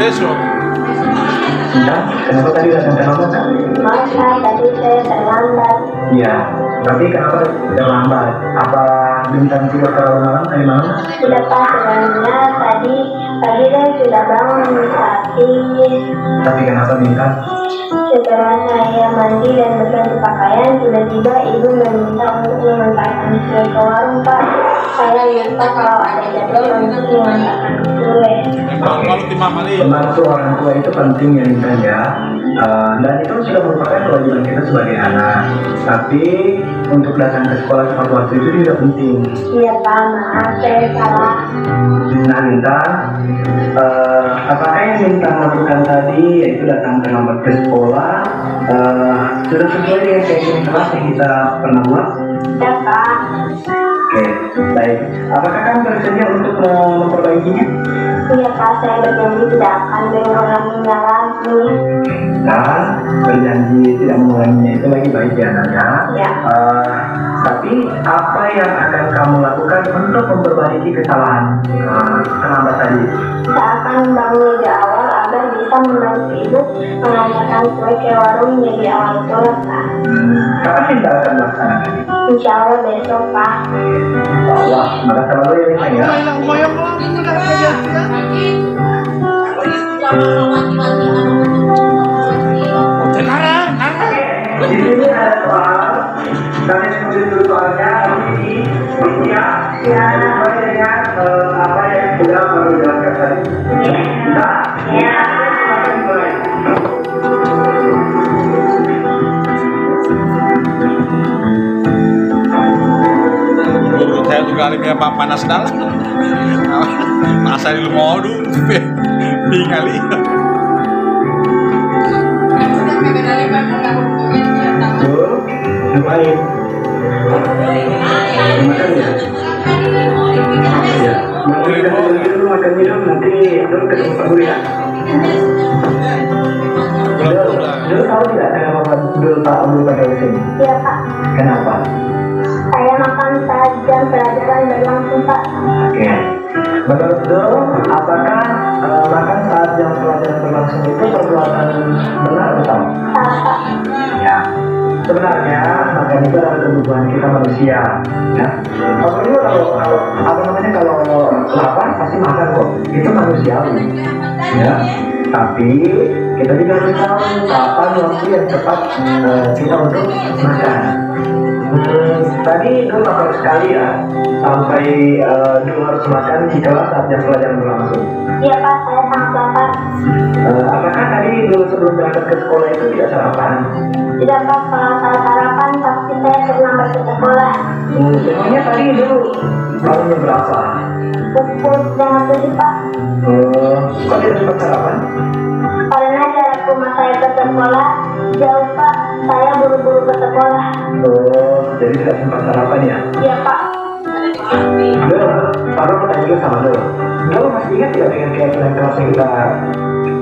besok. Ya, kenapa tadi datang terlambat? Maaf, tadi saya terlambat. Iya, tapi kenapa terlambat? Apa bintang tidur terlalu malam tadi malam? Sudah Pak, sebenarnya tadi saya sudah bangun tapi kenapa bintang? setelah saya mandi dan berganti pakaian, tiba-tiba ibu meminta untuk mengantarkan kue ke warung Pak. Saya minta kalau ada jadwal untuk mengantarkan kue. Membantu orang tua itu penting ya Bintang ya. Dan itu sudah merupakan kewajiban kita sebagai anak. Tapi untuk datang ke sekolah tepat waktu itu juga penting. Iya Pak, maaf saya salah. Nah Bintang, apakah yang Bintang lakukan tadi yaitu datang terlambat ke sekolah sudah sesuai dengan keinginan kelas yang kita pernah buat? Ya Pak. Oke, baik. Apakah kamu bersedia untuk memperbaikinya? Iya Pak, saya berjanji tidak akan mengulanginya lagi. Nah, berjanji tidak mengulanginya itu lagi baik ya Naya. Ya. Tapi apa yang akan kamu lakukan untuk memperbaiki kesalahan kenapa tadi? Saya akan membangun lebih awal agar bisa membantu ibu mengantarkan kue ke warung jadi awal pulang Pak. Kapan kita akan melaksanakan? Insya Allah besok Pak. Allah, maka selalu ya Bintang ya. Di sini ada soal. Kalian yang menjadi soalnya ini ya sesuai dengan apa yang sudah baru dijelaskan tadi. Bisa? Ya. Silakan dimulai. Guru saya juga lebih panas dalam. Masa di rumah dulu, bingali. Baik. Terima kasih ya. Dulu makan minum nanti dulu ketemu Pak Guru ya. Dulu tahu tidak kenapa dulu Pak Guru pada sini? Iya Pak. Kenapa? Saya makan saat jam pelajaran berlangsung Pak. Oke. Menurut dulu, apakah makan saat jam pelajaran berlangsung itu perbuatan benar atau salah? Salah Pak. Ya. Sebenarnya makan itu adalah kebutuhan kita manusia, ya. Apalagi kalau lapar pasti makan kok, itu manusiawi, ya. Tapi kita juga harus tahu kapan waktu yang tepat kita untuk makan. Tadi dulu lapar sekali ya, sampai dulu harus makan jika saat jam pelajaran berlangsung. Iya Pak, saya sangat lapar. Apakah tadi dulu sebelum berangkat ke sekolah itu tidak sarapan? Tidak Pak, kalau saya sarapan pasti saya terlambat ke sekolah. Memangnya tadi dulu bangunnya berapa? Pukul 6:30 Pak. Kok tidak sempat sarapan? Karena jarak rumah saya ke sekolah jauh Pak, saya buru-buru ke sekolah. Jadi tidak sempat sarapan ya? Iya Pak. Dulu, Pak mau tanya juga sama dulu. Dulu masih ingat tidak dengan keyakinan kelas yang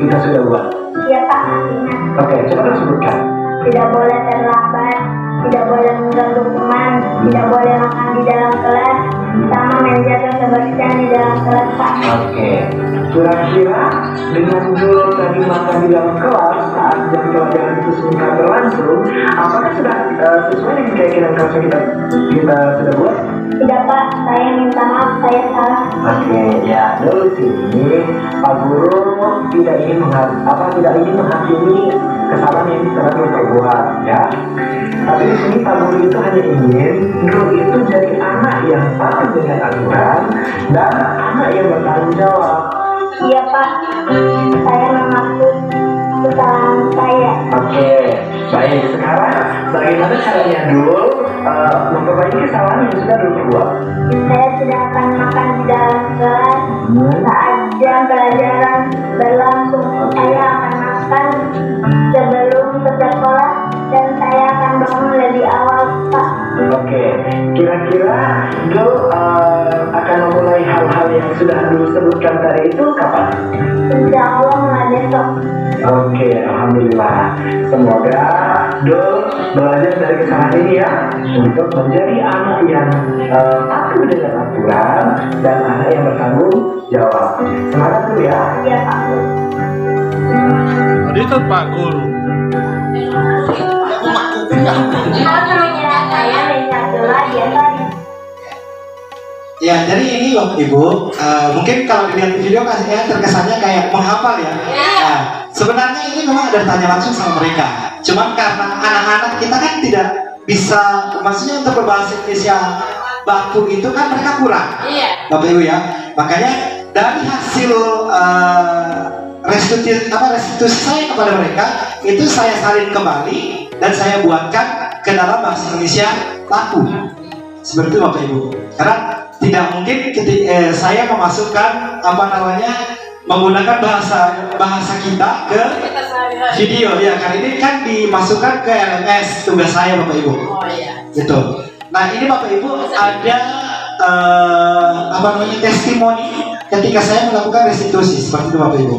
kita sudah buat? Iya Pak, ingat. Oke, coba dong sebutkan. Tidak boleh terlambat, tidak boleh mengganggu teman, tidak boleh makan di dalam kelas, sama menjaga kebersihan di dalam kelas Pak. Oke, kira-kira dengan dulu tadi makan di dalam kelas saat jam pelajaran itu sebentar berlangsung, apakah sudah sesuai dengan keyakinan kelas yang kita sudah buat? Tidak Pak, saya minta maaf, saya salah. Oke, ya dulu sini Pak Guru tidak ingin menghakimi kesalahan yang telah Guru perbuat, ya. Tapi di sini Pak Guru itu hanya ingin Guru itu jadi anak yang patuh dengan aturan dan anak yang bertanggung jawab. Iya Pak, saya memaksud kesalahan saya. Oke, baik. Sekarang bagaimana caranya dulu memperbaiki kesalahan yang sudah Dulu perbuat? Saya sudah akan makan di dalam kelas saat jam pelajaran berlangsung. Saya akan makan sebelum ke sekolah dan saya akan bangun lebih awal Pak. Oke, kira-kira Dulu akan memulai hal-hal yang sudah Dulu sebutkan tadi itu kapan? Insya Allah mulai besok. Oke, alhamdulillah. Semoga Dulu belajar dari kesalahan ini ya, untuk menjadi anak yang patuh dengan aturan dan anak yang bertanggung jawab. Semangat dulu ya. Iya Pak. Tadi itu Pak Guru. Saya Rizatullah biasanya. Ya, jadi ini Bapak Ibu, mungkin kalau dilihat di video kasihnya terkesannya kayak menghafal ya. Nah, sebenarnya ini memang ada tanya langsung sama mereka. Cuman karena anak-anak kita kan tidak bisa, maksudnya untuk berbahasa Indonesia baku itu kan mereka kurang. Iya. Bapak Ibu ya. Makanya dari hasil restitusi saya kepada mereka itu saya salin kembali dan saya buatkan ke dalam bahasa Indonesia baku. Seperti itu Bapak Ibu. Karena tidak mungkin saya memasukkan menggunakan bahasa kita ke video ya, karena ini kan dimasukkan ke LMS tugas saya Bapak Ibu. Oh iya. Gitu. Nah ini Bapak Ibu ada testimoni ketika saya melakukan restitusi seperti itu Bapak Ibu.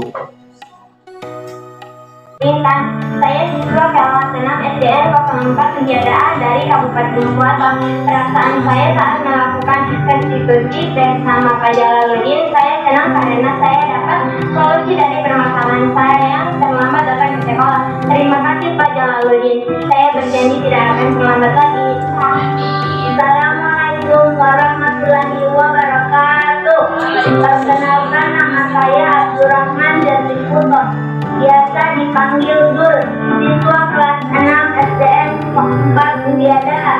Bintang, saya siswa kelas 6 SDN 04 Kegiatan dari Kabupaten Kuatang. Perasaan saya saat melakukan restitusi bersama Pak Jalaluddin, saya senang karena saya dapat solusi dari permasalahan saya yang terlambat datang di sekolah. Terima kasih Pak Jalaluddin, saya berjanji tidak akan terlambat lagi. Assalamualaikum warahmatullahi wabarakatuh. Perkenalkan, nama saya Abdurrahman Jati Puto, biasa dipanggil Dul, siswa kelas 6 SDN 4 Kegiatan.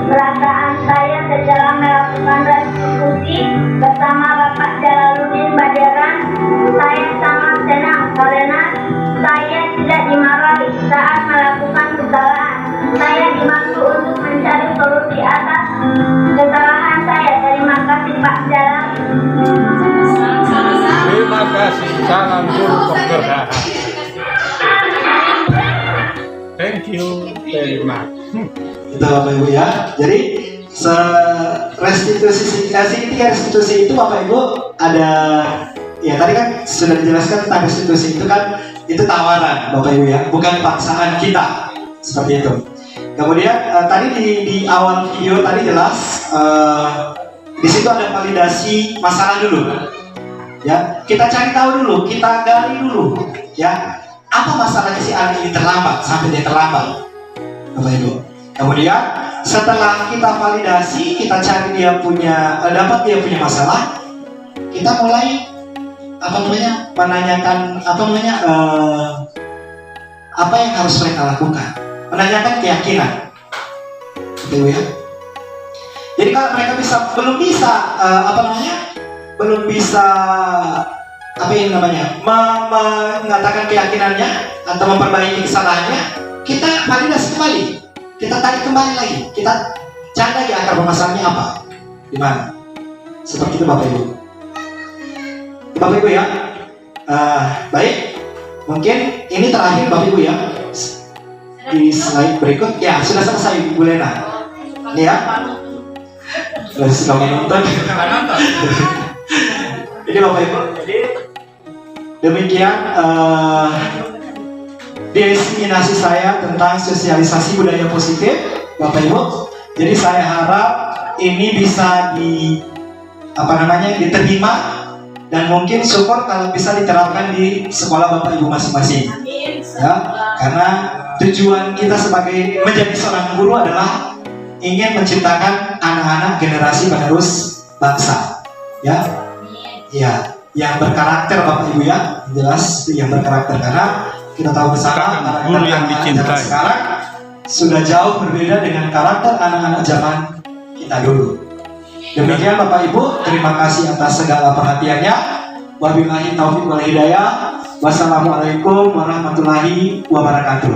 Perasaan saya setelah melakukan restitusi bersama Bapak Jalaluddin Bajaran, saya sangat senang karena saya tidak dimarahi saat melakukan kesalahan. Saya dibantu untuk mencari solusi atas kesalahan saya. Terima kasih Pak Jalan. Terima kasih, salam guru penggerak. Thank you very much. Itu Bapak Ibu ya. Jadi Segitiga restitusi itu Bapak Ibu ada, ya tadi kan sudah dijelaskan tentang restitusi itu kan itu tawaran Bapak Ibu ya, bukan paksaan kita seperti itu. Kemudian tadi di awal video tadi jelas di situ ada validasi masalah dulu. Ya, kita cari tahu dulu, kita gali dulu, ya apa masalahnya si anak ini terlambat sampai dia terlambat, Bapak Ibu. Kemudian setelah kita validasi, kita cari dia punya, dapat dia punya masalah, kita mulai menanyakan apa yang harus mereka lakukan, menanyakan keyakinan, Bapak Ibu ya. Jadi kalau mereka belum bisa mengatakan keyakinannya atau memperbaiki kesalahannya, kita validasi kembali, kita tarik kembali lagi, kita cari lagi akar permasalahannya apa, di mana. Seperti itu Bapak Ibu. Bapak Ibu ya, baik. Mungkin ini terakhir Bapak Ibu ya. Di slide berikut, ya sudah selesai Bu Lena. Ini ya. Sudah menonton. Jadi Bapak Ibu, demikian diseminasi saya tentang sosialisasi budaya positif, Bapak Ibu. Jadi saya harap ini bisa diterima dan mungkin syukur kalau bisa diterapkan di sekolah Bapak Ibu masing-masing. Ya, karena tujuan kita sebagai menjadi seorang guru adalah ingin menciptakan anak-anak generasi penerus bangsa. Ya, yang berkarakter Bapak Ibu ya, jelas yang berkarakter, karena kita tahu bersama guru yang dicintai sekarang sudah jauh berbeda dengan karakter anak-anak zaman kita dulu. Demikian Bapak Ibu, terima kasih atas segala perhatiannya. Wabillahi taufiq wal hidayah. Wassalamualaikum warahmatullahi wabarakatuh.